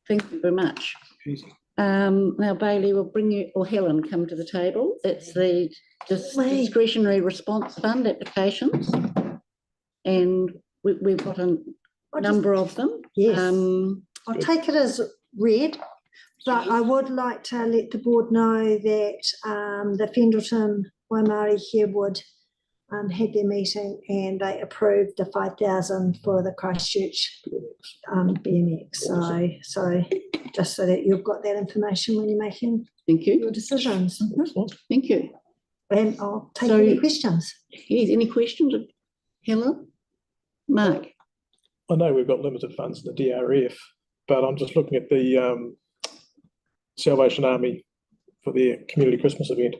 Thank you very much. Easy. Now Bailey will bring you, or Helen, come to the table. It's the discretionary response fund applications. And we've got a number of them. Yes. I'll take it as read, but I would like to let the board know that the Fendleton Waimari Harewood had their meeting and they approved the 5,000 for the Christchurch BMX. So just so that you've got that information when you're making your decisions. Thank you. And I'll take any questions. Yes, any questions, Helen? Mark? I know we've got limited funds in the DRF, but I'm just looking at the Salvation Army for their community Christmas event.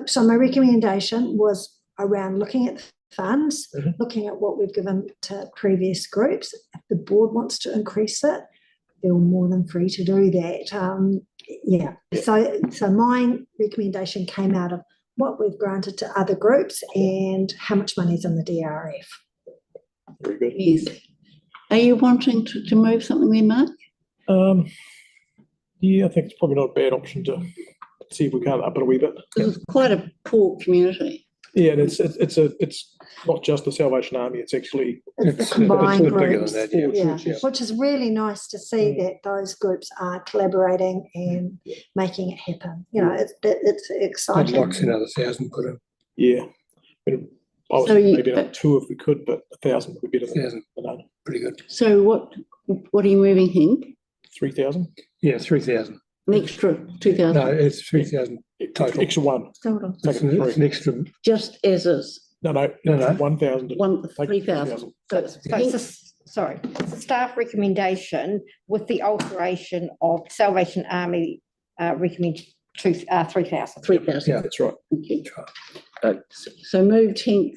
So my recommendation was around looking at the funds, Mhm. looking at what we've given to previous groups. If the board wants to increase it, they're more than free to do that. Yeah. So my recommendation came out of what we've granted to other groups and how much money's in the DRF. Very good. Yes. Are you wanting to move something there, Mark? Yeah, I think it's probably not a bad option to see if we can't up it a wee bit. It's quite a poor community. Yeah, and it's not just the Salvation Army, it's actually It's the combined bigger than groups, that, yeah, which is really nice to see that those groups are collaborating and making it happen. You know, it's exciting. I'd like to see another 1,000 put in. Yeah. I was So you- maybe another 2 if we could, but 1,000 would be better than 1,000. none. Pretty good. So what are you moving, Hank? 3,000? Yeah, 3,000. An extra 2,000? No, it's 3,000 total. Extra one. Hold on. Make It's it an, it's three. an extra. Just as is, No, 1,000. 3,000. So it's So it's a staff recommendation with the alteration of Salvation Army recommend 3,000. 3,000. Yeah, That's right. Thank you. Uh, So moved, Hank,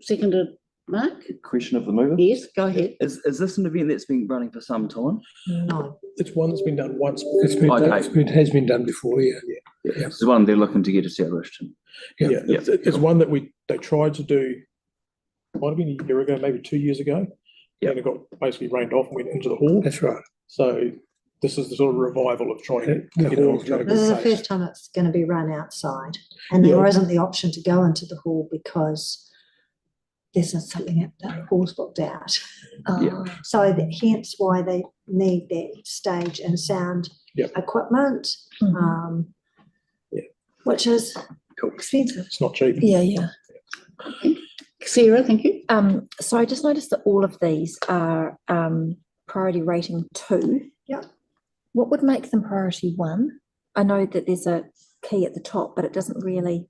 seconded, Mark? Question of the mover. Yes, go ahead. Is this an event that's been running for some time? No. It's one that's been done once. It's been Okay. done, it has been done before, yeah. It's one they're looking to get established. Yeah, it's one that they tried to do, might have been a year ago, maybe 2 years ago. Yep. And it got basically rained off and went into the hall. That's right. So this is the sort of revival of trying to The get it hall's off. got a This is the good face. first time it's going to be run outside, and there Yeah. isn't the option to go into the hall because there's something that the hall's booked out. Yeah. So hence why they need that stage and sound Yep. equipment, Yeah. which is Cool. expensive. It's not cheap. Yeah. Sarah, thank you. So I just noticed that all of these are priority rating 2. Yeah. What would make them priority 1? I know that there's a key at the top, but it doesn't really.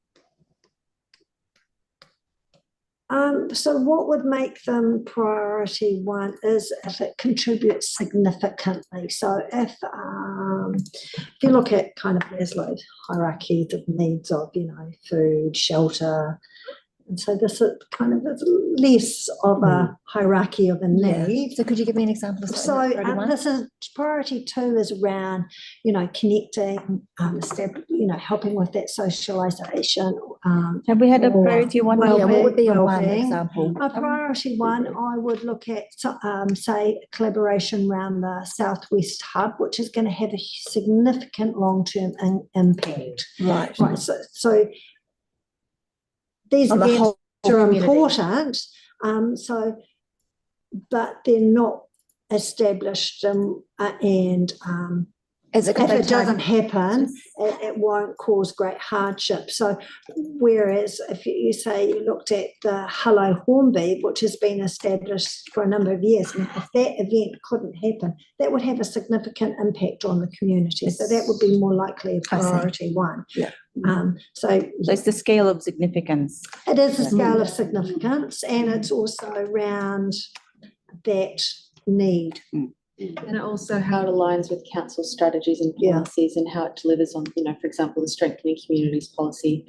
So what would make them priority 1 is if it contributes significantly. So if you look at kind of Maslow's hierarchy of needs of, food, shelter, and so this is kind of less of a hierarchy of a need. So could you give me an example of So something that's priority 1? this is priority 2 is around, connecting, helping with that socialisation. Have we had a or priority 1? well-being- Yeah, what would be a 1 well-being. example? A priority 1, I would look at, say, collaboration around the Southwest Hub, which is going to have a significant long-term impact. Right. Right. So these On the events whole are community. important. But they're not established and Is it if it doesn't happen, it won't cause great hardship. So whereas if you say you looked at the Hello Hornby, which has been established for a number of years, and if that event couldn't happen, that would have a significant impact on the community. So that would be more likely a I see. priority 1. Yeah. So it's the scale of significance. it is a scale of significance, and it's also around that need. And also how it aligns with council strategies and policies and how it delivers on, for example, the strengthening communities policy.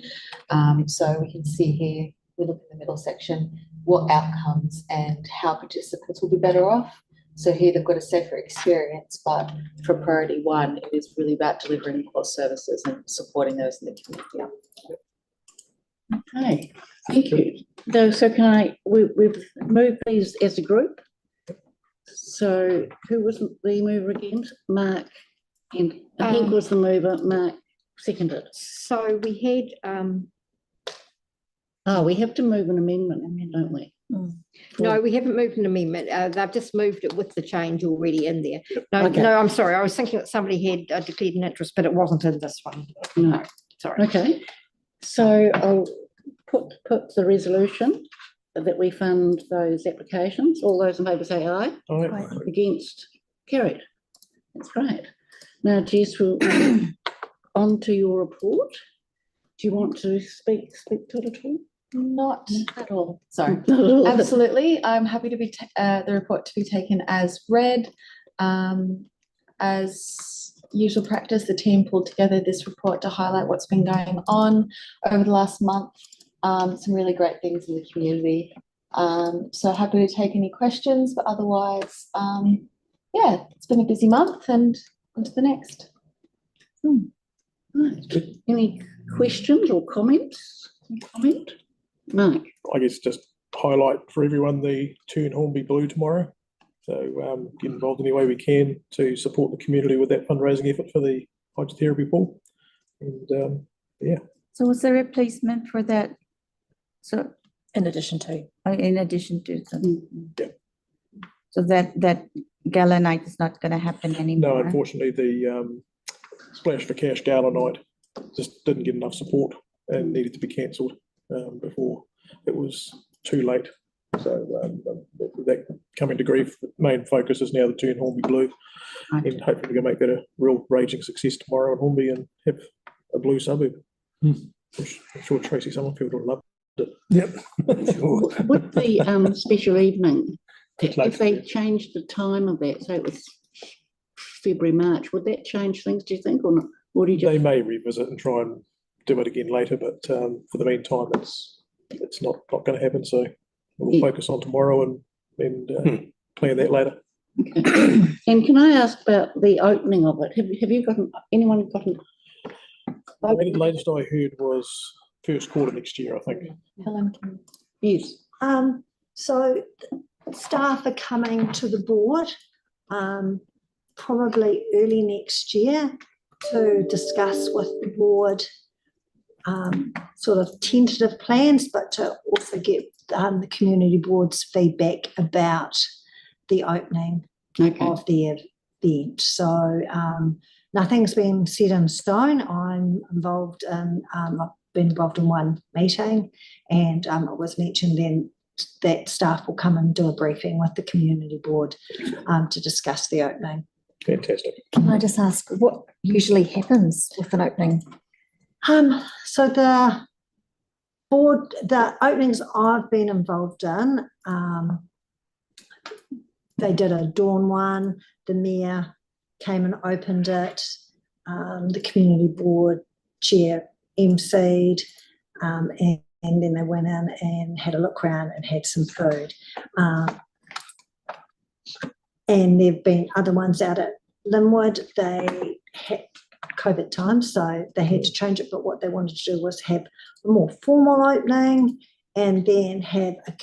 So we can see here, we look in the middle section, what outcomes and how participants will be better off. So here they've got a safer experience, but for priority 1, it is really about delivering core services and supporting those in the community. Okay, thank you. So we've moved these as a group. So who was the mover again? Mark, and I think was the mover, Mark seconded. So we had, we have to move an amendment, don't we? no, we haven't moved an amendment. They've just moved it with the change already in there. No, Okay. no, I'm sorry. I was thinking that somebody had declared an interest, but it wasn't in this one. No, sorry. Okay, so I'll put the resolution that we fund those applications. All those in favour say aye. Aye. Against, carried. That's great. Now, Jess, we'll on to your report. Do you want to speak to it at all? Not at all. Sorry. Absolutely. I'm happy to be the report to be taken as read. As usual practice, the team pulled together this report to highlight what's been going on over the last month. Some really great things in the community. So happy to take any questions, but otherwise, yeah, it's been a busy month and on to the next. Right. Any questions or comments? Comment? Mike? I guess just highlight for everyone the Turn Hornby Blue tomorrow. So get involved any way we can to support the community with that fundraising effort for the hydrotherapy pool. And yeah. So was there a replacement for that? So In addition to. in addition to, Yeah. so that gala night is not going to happen No, anymore? unfortunately, the Splash for Cash gala night just didn't get enough support and needed to be cancelled before it was too late. So that coming to grief, the main focus is now the Turn Hornby Blue, and hopefully we can make that a real raging success tomorrow in Hornby and have a blue suburb. I'm sure Tracy Summerfield would love it. Yep. With the special evening, if they changed the time of that, so it was February, March, would that change things, do you think, or not? Or do you just... They may revisit and try and do it again later, but for the meantime, it's not going to happen. So we'll focus on tomorrow and plan that later. Okay. And can I ask about the opening of it? Have you gotten, anyone gotten? I think the latest I heard was first quarter next year, I think. Helen, Yes. So staff are coming to the board probably early next year to discuss with the board sort of tentative plans, but to also get the community board's feedback about the opening of the event. So nothing's been set in stone. I'm involved in, I've been involved in one meeting, and it was mentioned then that staff will come and do a briefing with the community board to discuss the opening. Fantastic. Can I just ask what usually happens with an opening? So the board, the openings I've been involved in, they did a dawn one, the mayor came and opened it, the community board chair emceed, and then they went in and had a look around and had some food. And there've been other ones out at Linwood. They had COVID times, so they had to change it, but what they wanted to do was have a more formal opening and then have a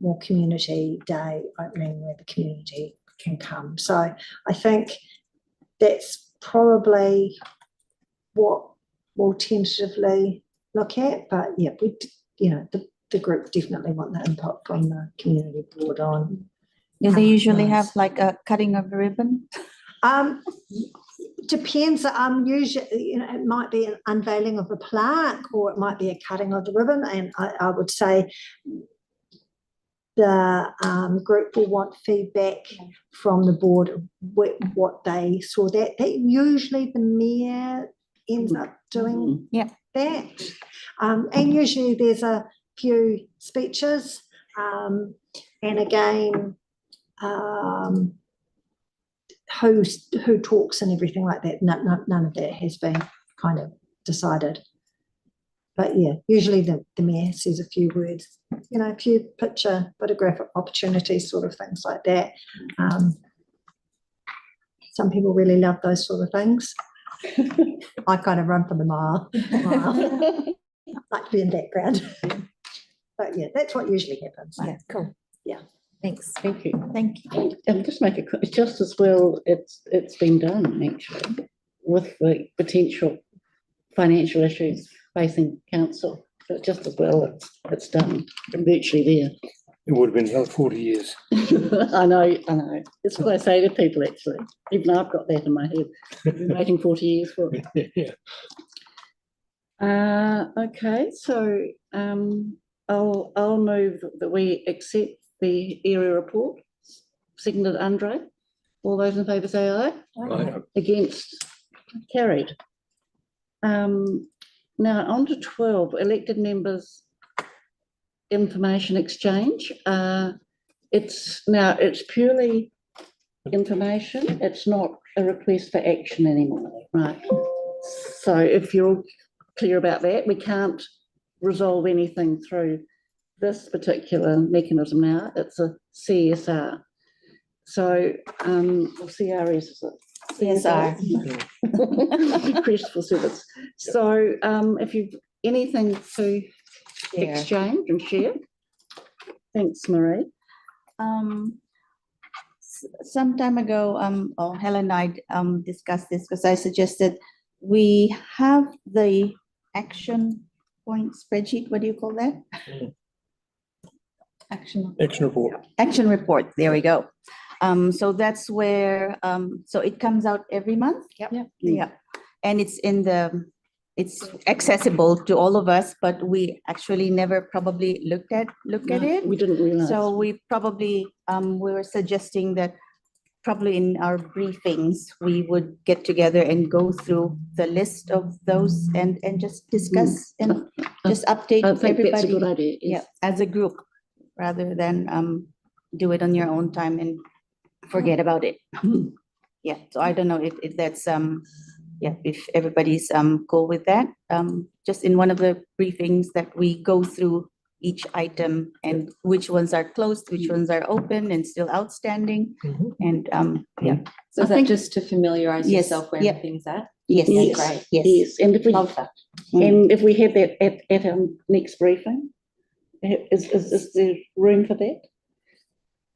more community day opening where the community can come. So I think that's probably what we'll tentatively look at, but yeah, the group definitely want the input from the community board on. Do they usually have like a cutting of the ribbon? Depends. Usually, it might be an unveiling of a plaque, or it might be a cutting of the ribbon. And I would say the group will want feedback from the board of what they saw. That usually the mayor ends up doing that, and usually there's a few speeches, and again. Who talks and everything like that. None of that has been kind of decided. But yeah, usually the mayor says a few words, a few picture, photographic opportunities, sort of things like that. Some people really love those sort of things. I kind of run for the mile. Like to be in the background. But yeah, that's what usually happens. Yeah, cool. Yeah. Thanks. Thank you. Thank you. I'll just make just as well. It's been done actually with the potential financial issues facing council. So just as well, it's done and virtually there. It would have been another 40 years. I know. It's what I say to people actually. Even I've got that in my head. I've been waiting 40 years for it. Yeah. Okay, so I'll move that we accept the area report. Seconded Andre. All those in favour say aye. Aye. Against? Carried. Now, on to 12, elected members information exchange. It's purely information. It's not a request for action anymore, right? So if you're all clear about that, we can't resolve anything through this particular mechanism now. It's a CSR. So, or CRS is it? CSR. Request for service. So if you've anything to exchange and share. Thanks, Marie. Some time ago, Helen and I discussed this because I suggested we have the action point spreadsheet. What do you call that? Action report. Action report. There we go. So that's where so it comes out every month. Yeah. And it's accessible to all of us, but we actually never probably looked at it. We didn't realize. So we probably we were suggesting that probably in our briefings we would get together and go through the list of those and just discuss and just update I think everybody. that's a good idea. Yes. Yeah, as a group, rather than do it on your own time and forget about it. Yeah. So I don't know if that's yeah, if everybody's cool with that. Just in one of the briefings that we go through each item and which ones are closed, which ones are open and still outstanding. And yeah. So is that just to familiarize Yes, yourself where yeah. everything's at? Yes. Yes. Great. Yes. And if we Love that. and if we have that at our next briefing, is there room for that?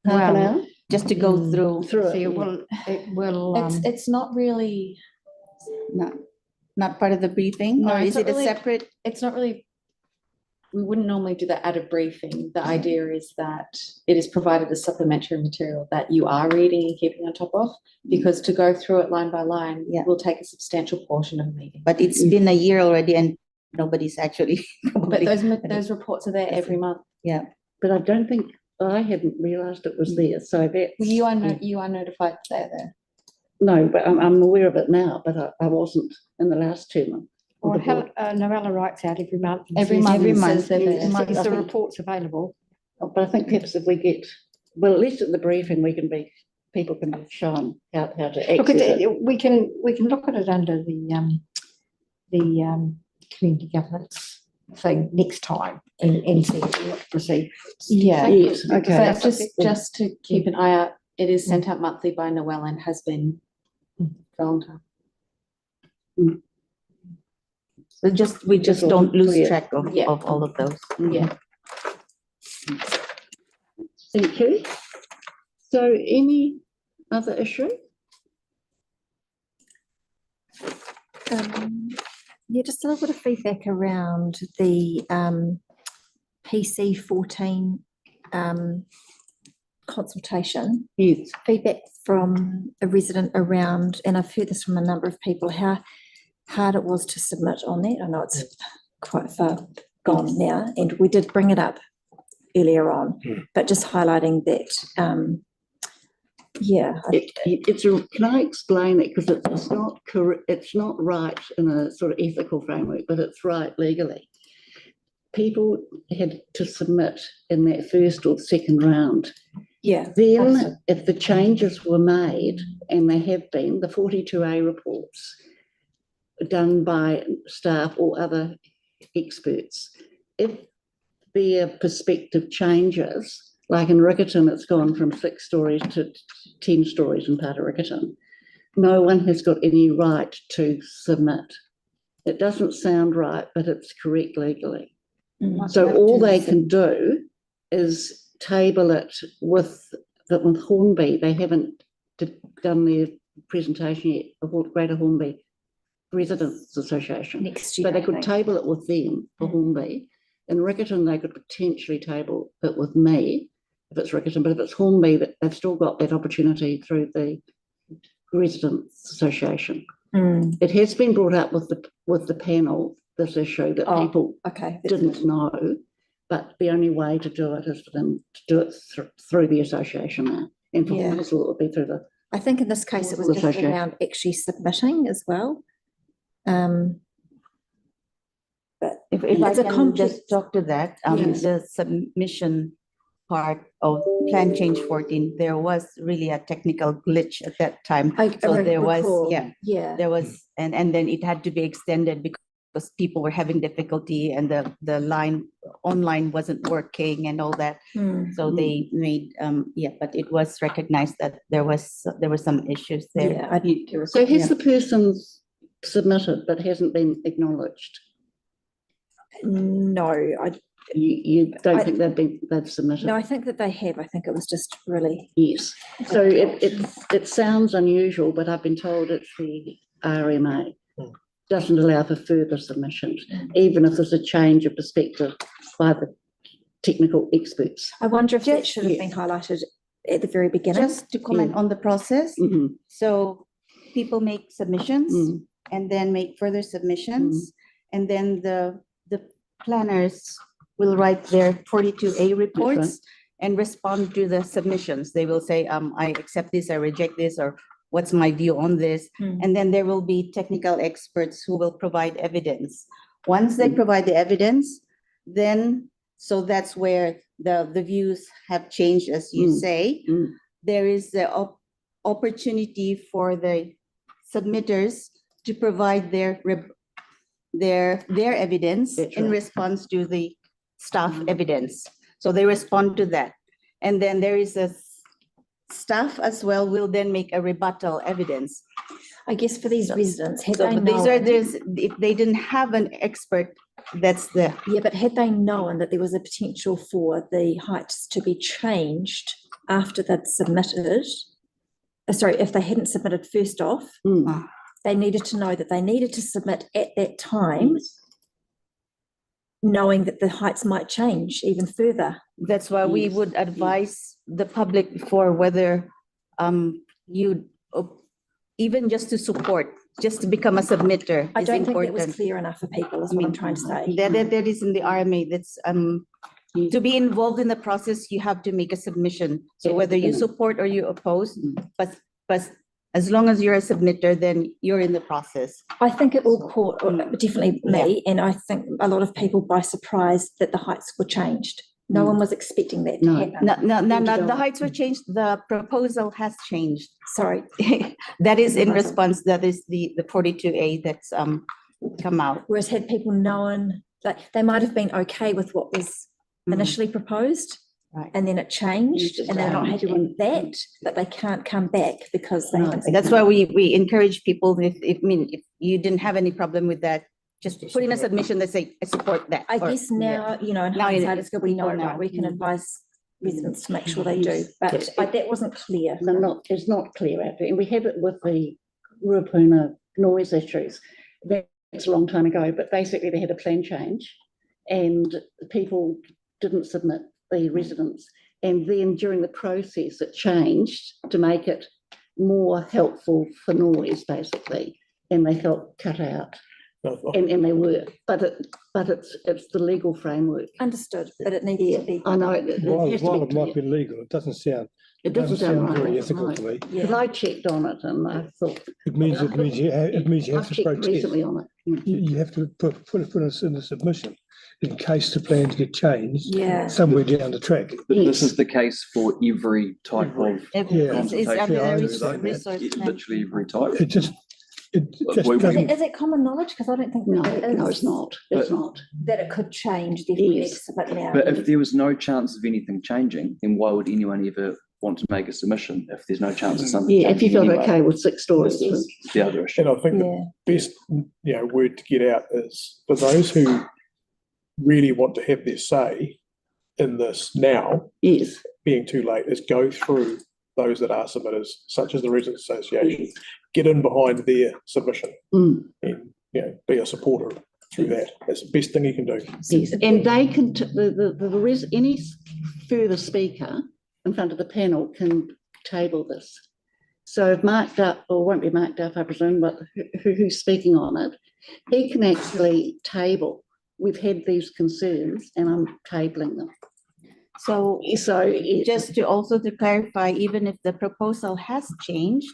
Half an hour? Just to go through. Through So it. it will, It's not really, Not part of the briefing, No, or it's is not it a really- separate? it's not really, we wouldn't normally do that at a briefing. The idea is that it is provided as supplementary material that you are reading and keeping on top of, because to go through it line by line Yeah. will take a substantial portion of the meeting. But it's been a year already and nobody's actually. But those reports are there every month. Yeah. But I don't think I hadn't realised it was there. So that You are notified that they're there. no, but I'm aware of it now. But I wasn't in the last 2 months. or Noella writes out every month. and Every says month it month says they're there. is I the think- reports available. But I think perhaps if we get, well, at least at the briefing, people can be shown how to Look access at it. it, we can look at it under the community governance thing next time and see what to proceed. Yeah. Yes, okay. So just to keep an eye out, it is sent out monthly by Noelle and has been for a long time. So we just don't lose clear. track of Yeah. all of those. Yeah. Thank you. So any other issue? Yeah, just a little bit of feedback around the PC 14 consultation. Yes. Feedback from a resident around, and I've heard this from a number of people, how hard it was to submit on that. I know it's quite far gone now, and we did bring it up earlier on, but just highlighting that, yeah. Can I explain it? Because it's not correct, it's not right in a sort of ethical framework, but it's right legally. People had to submit in that first or second round. Yeah. Then, if the changes were made, and they have been, the 42A reports done by staff or other experts, if their perspective changes, like in Riccarton, it's gone from 6 stories to 10 stories in part of Riccarton, no one has got any right to submit. It doesn't sound right, but it's correct legally. So all they can do is table it with Hornby. They haven't done their presentation yet, of Greater Hornby Residents Association. Next year, So they I could think. table it with them for Hornby. In Riccarton, they could potentially table it with me if it's Riccarton, but if it's Hornby, they've still got that opportunity through the Residents Association. It has been brought up with the panel, this issue that people didn't know, but the only way to do it is for them to do it through the association now. And for council, it would be through the. I think in this case, it was just Association. around actually submitting as well. If I It's a can complex- just talk to that, Yes. the submission part of Plan Change 14, there was really a technical glitch at that time. So there was, Yeah. there was, and then it had to be extended because people were having difficulty and the line online wasn't working and all that. So they made, but it was recognized that there were some issues there. Yeah, I need to. So has the person submitted but hasn't been acknowledged? No, You don't think they've submitted? no, I think that they have. I think it was just really. Yes. So it sounds unusual, but I've been told it's the RMA doesn't allow for further submissions, even if there's a change of perspective by the technical experts. I wonder if that should have been highlighted at the very beginning. Just to comment on the process. So people make submissions and then make further submissions. And then the planners will write their 42A reports and respond to the submissions. They will say, I accept this, I reject this, or what's my view on this? And then there will be technical experts who will provide evidence. Once they provide the evidence, then, so that's where the views have changed, as you say. There is the opportunity for the submitters to provide their evidence in response to the staff evidence. So they respond to that. And then there is a staff as well will then make a rebuttal evidence. I guess for these residents, had So they but these known, are this, if they didn't have an expert, that's the. yeah, but had they known that there was a potential for the heights to be changed after they'd submitted, sorry, if they hadn't submitted first off, they needed to know that they needed to submit at that time, knowing that the heights might change even further. That's why we would advise the public before whether you, even just to support, just to become a submitter I is don't think that important. was clear enough for people, is what I'm trying to say. That is in the RMA, that's, to be involved in the process, you have to make a submission. So whether you support or you oppose, but as long as you're a submitter, then you're in the process. I think it all caught, definitely me, and I think a lot of people by surprise that the heights were changed. No one was expecting that to happen. No, the heights were changed, the proposal has changed. Sorry. That is in response, that is the 42A that's come out. Whereas had people known, that they might have been okay with what was initially proposed, and then it changed, and they're not happy with that, but they can't come back because they haven't. That's why we encourage people, if you didn't have any problem with that, just put in a submission that say, I support that. I guess now, in hindsight, it's good we know, right? We can advise residents to make sure they do, but that wasn't clear. No, it's not clear out there. And we have it with the Waipuna noise issues. That's a long time ago, but basically they had a plan change and people didn't submit, the residents. And then during the process, it changed to make it more helpful for noise, basically. And they felt cut out. And they were, but it's the legal framework. Understood, but it needs to be. I know. While it might be legal, it doesn't sound. It doesn't sound right. very ethical to me. Because I checked on it and I thought. It means you have to protest. Recently on it. You have to put it in the submission in case the plans get changed. Yeah. Somewhere down the track. This is the case for every type of literally every type. It just Is it common knowledge? Because I don't think no, it's not. It's not. That it could change. But now. But if there was no chance of anything changing, then why would anyone ever want to make a submission if there's no chance of something? Yeah, if you felt anyway? okay with 6 stories. This is the other issue. And I think the best, word to get out is for those who really want to have their say in this now, being too late, is go through those that are submitters, such as the Residents Association, get in behind their submission and be a supporter through that. That's the best thing you can do. Yes, and they can, any further speaker in front of the panel can table this. So if marked up, or won't be marked up, I presume, but who's speaking on it, he can actually table. We've had these concerns and I'm tabling them. So just to clarify, even if the proposal has changed,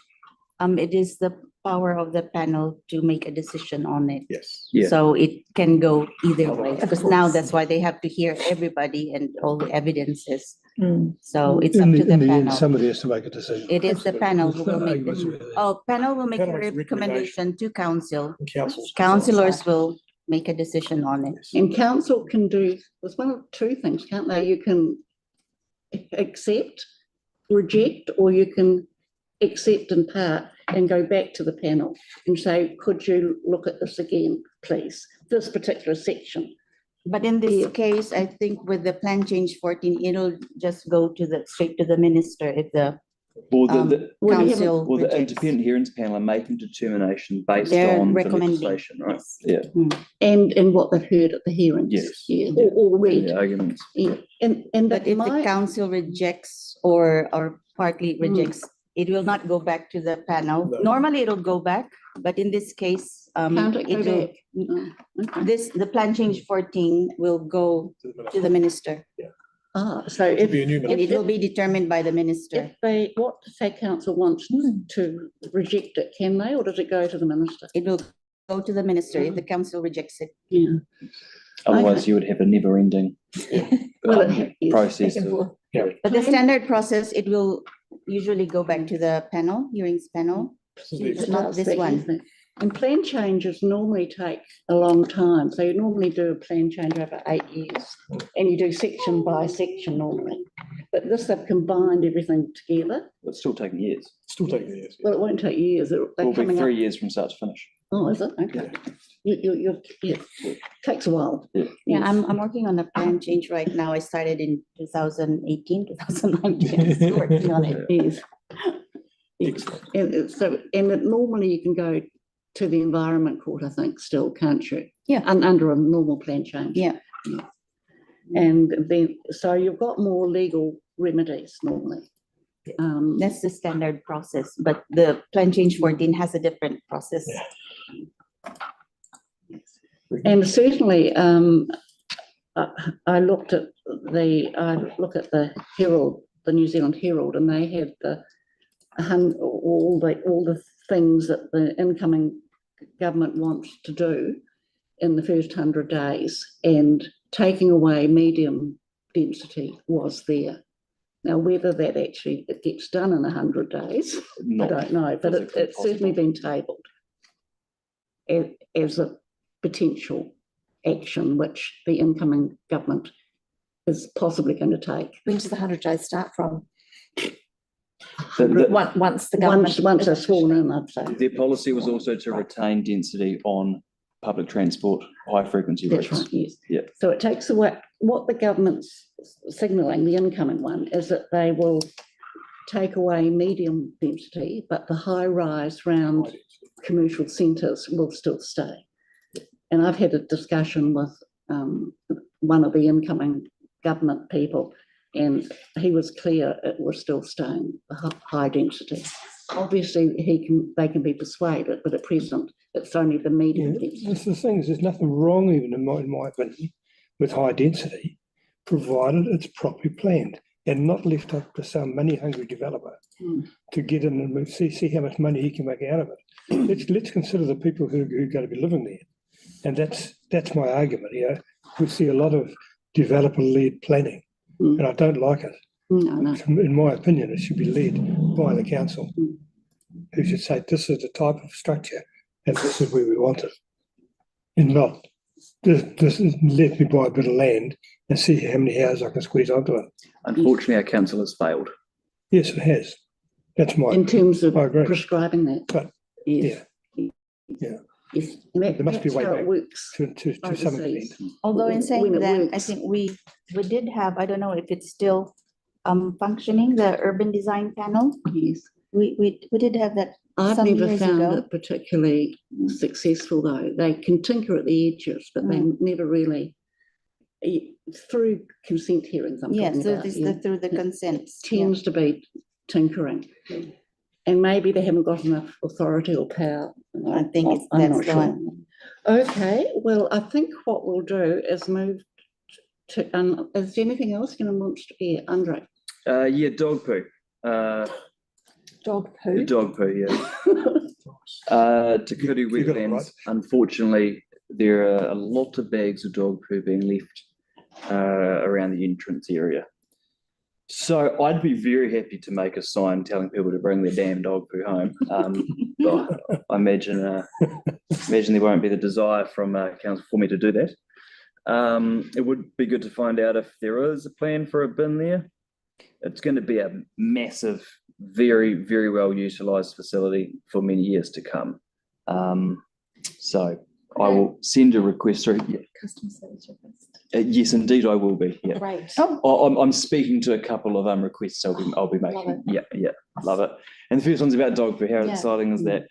it is the power of the panel to make a decision on it. Yes. Yeah. So it can go either way, Of because now course. that's why they have to hear everybody and all the evidences. Mm. So it's up to the In the end, panel. somebody has to make a decision. It is the panel who will make There's no the, arguments really. panel will make a Panel's recommendation to council. And councils. Councillors will make a decision on it. And council can do, there's one of two things, can't they? You can accept, reject, or you can accept in part and go back to the panel and say, could you look at this again, please? This particular section. But in this Yeah. case, I think with the plan change 14, it'll just go to the, straight to the minister if the Well, the council well, the rejects. independent hearings panel are making determination based They're on the recommending, legislation, right? yes. Yeah, And what they've heard at the hearings. Yes. Yeah, or read. the arguments. Yeah. And But if the my, council rejects or partly rejects, it will not go back to the panel. No. Normally it'll go back, but in this case, can't it go it will, back? Oh, okay. the plan change 14 will go to the minister. So It'll if, be a new And minister. it will be determined by the minister. if they, what say council wants to reject it, can they, or does it go to the minister? It will go to the minister if the council rejects it. Yeah. Otherwise, Okay. you would have a never-ending Well, it is. process. Back and forth. But the standard process, it will usually go back to the panel, hearings panel. It's not this that, one. isn't it? And plan changes normally take a long time. So you normally do a plan change over 8 years and you do section by section normally. But this, they've combined everything together. It's still taking years. Still taking years. Well, it won't take years. They're It will be coming 3 up. years from start to finish. Oh, is it? Okay. Yeah, takes a while. Yeah, Yes. I'm working on a plan change right now. I started in 2018, 2019, still working on it. Yes. Excellent. And normally you can go to the Environment Court, I think, still, can't you? Yeah. Under a normal plan change. Yeah. And then, so you've got more legal remedies normally. That's the standard process, but the plan change 14 has a different process. And certainly, I look at the Herald, the New Zealand Herald, and they had all the things that the incoming government wants to do in the first 100 days, and taking away medium density was there. Now, whether that actually it gets done in 100 days, I don't know, but it's certainly been tabled as a potential action which the incoming government is possibly going to take. When does the 100 days start from? The- Once the government. Once they're sworn in, I'd say. Their policy was also to retain density on public transport, high-frequency That's routes. right, yes. Yeah. So it takes away, what the government's signalling, the incoming one, is that they will take away medium density, but the high rise round commercial centres will still stay. And I've had a discussion with one of the incoming government people, and he was clear it was still staying, the high density. Obviously, they can be persuaded, but at present, it's only the medium density. That's the thing, is there's nothing wrong even in my opinion with high density, provided it's properly planned and not left up to some money-hungry developer to get in and see how much money he can make out of it. Let's consider the people who are going to be living there. And that's my argument. We see a lot of developer-led planning, and I don't like it. No. In my opinion, it should be led by the council, who should say this is the type of structure and this is where we want it, and not this let me buy a bit of land and see how many houses I can squeeze onto it. Unfortunately, our council has failed. Yes, it has. That's my In terms of I agree. prescribing that. But yes. yeah. Yes. And There must be a that's way how back it works to some overseas. extent. Although in When saying it that, I works. think we did have, I don't know if it's still functioning, the urban design panel. Yes. We did have that I've some never years found ago. it particularly successful, though. They can tinker at the edges, but they never really, through consent hearings, I'm Yeah, talking so about. this yeah, through the it consents. Yeah. tends to be tinkering. And maybe they haven't got enough authority or power. I think I'm that's not the sure. one. Okay, well, I think what we'll do is move to, is there anything else you want to hear, Andre? Yeah, dog poo. Dog The poo. dog poo, yeah. You Te Kuru got it wetlands, right. unfortunately, there are a lot of bags of dog poo being left around the entrance area. So I'd be very happy to make a sign telling people to bring their damn dog poo home. But I imagine there won't be the desire from council for me to do that. It would be good to find out if there is a plan for a bin there. It's going to be a massive, very, very well utilised facility for many years to come. So I will send a request through. Yeah. Customer service request. Yes, indeed, I will be. Yeah. Great. I'm speaking to a couple of requests. I'll be making. Yeah, love it. And the first one's about dog poo. How exciting is that?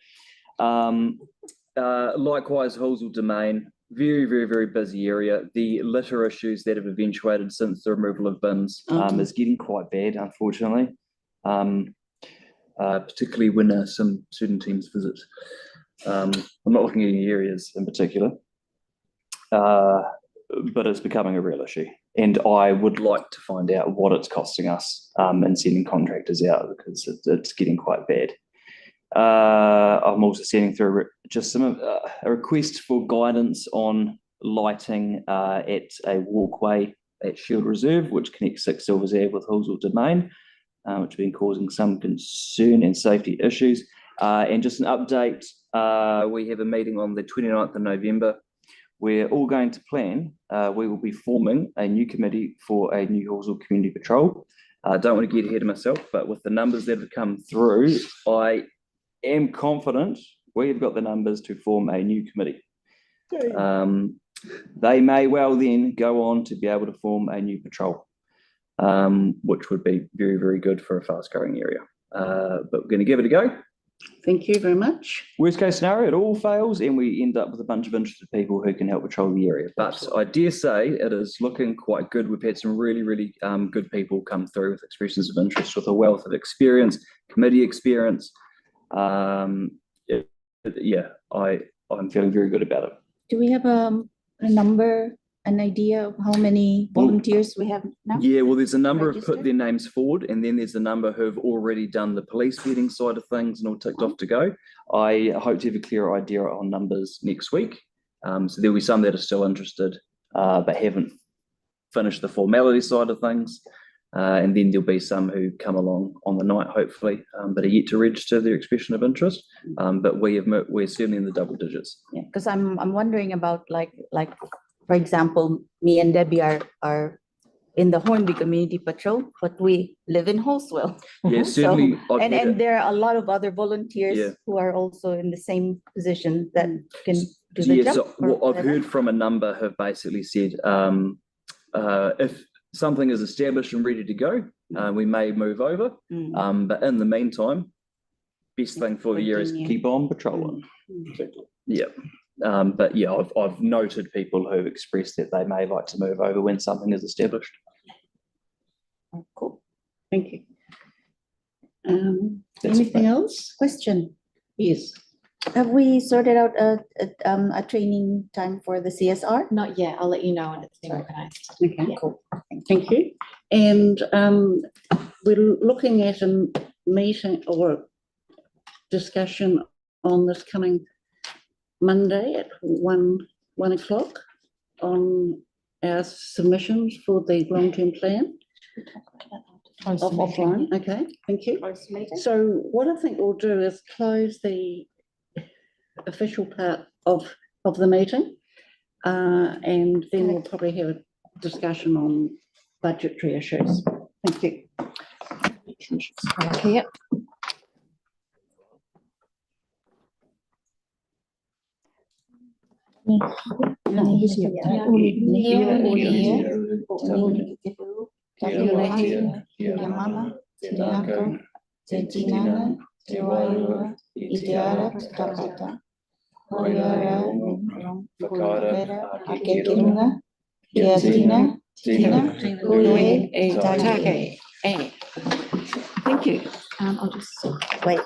Likewise, Halswell Domain, very, very, very busy area. The litter issues that have eventuated since the removal of bins is getting quite bad, unfortunately. Particularly when some certain teams visit. I'm not looking at any areas in particular. But it's becoming a real issue. And I would like to find out what it's costing us in sending contractors out, because it's getting quite bad. I'm also sending through just a request for guidance on lighting at a walkway at Shield Reserve, which connects 6 Silvers Ave with Halswell Domain, which have been causing some concern and safety issues. And just an update, we have a meeting on the 29th of November. We're all going to plan. We will be forming a new committee for a new Halswell Community Patrol. I don't want to get ahead of myself, but with the numbers that have come through, I am confident we have got the numbers to form a new committee. They may well then go on to be able to form a new patrol, which would be very, very good for a fast-growing area. But we're going to give it a go. Thank you very much. Worst case scenario, it all fails and we end up with a bunch of interested people who can help patrol the area. But I dare say it is looking quite good. We've had some really, really good people come through with expressions of interest, with a wealth of experience, committee experience. I'm feeling very good about it. Do we have a number, an idea of how many volunteers we have now? Yeah, well, there's a number who've put their names forward, and then there's a number who've already done the police vetting side of things and all ticked off to go. I hope to have a clearer idea on numbers next week. So there'll be some that are still interested, but haven't finished the formality side of things. And then there'll be some who come along on the night, hopefully, but are yet to register their expression of interest. But we're certainly in the double digits. Yeah, because I'm wondering about like for example, me and Debbie are in the Hornby Community Patrol, but we live in Halswell. Yeah, certainly. So, and there are a lot of other volunteers who are also in the same position that can do the job. So what I've heard from a number have basically said, if something is established and ready to go, we may move over. But in the meantime, best thing for the year is keep on patrolling. Yeah. But yeah, I've noted people who've expressed that they may like to move over when something is established. Cool. Thank you. Anything else? Question. Yes. Have we sorted out a training time for the CSR? Not yet. I'll let you know when it's been organised. Okay, cool. Thank you. And we're looking at a meeting or discussion on this coming Monday at 1 o'clock on our submissions for the long-term plan. Offline. Okay, thank you. So what I think we'll do is close the official part of the meeting, and then we'll probably have a discussion on budgetary issues. Thank you. Okay. Thank you. I'll just wait.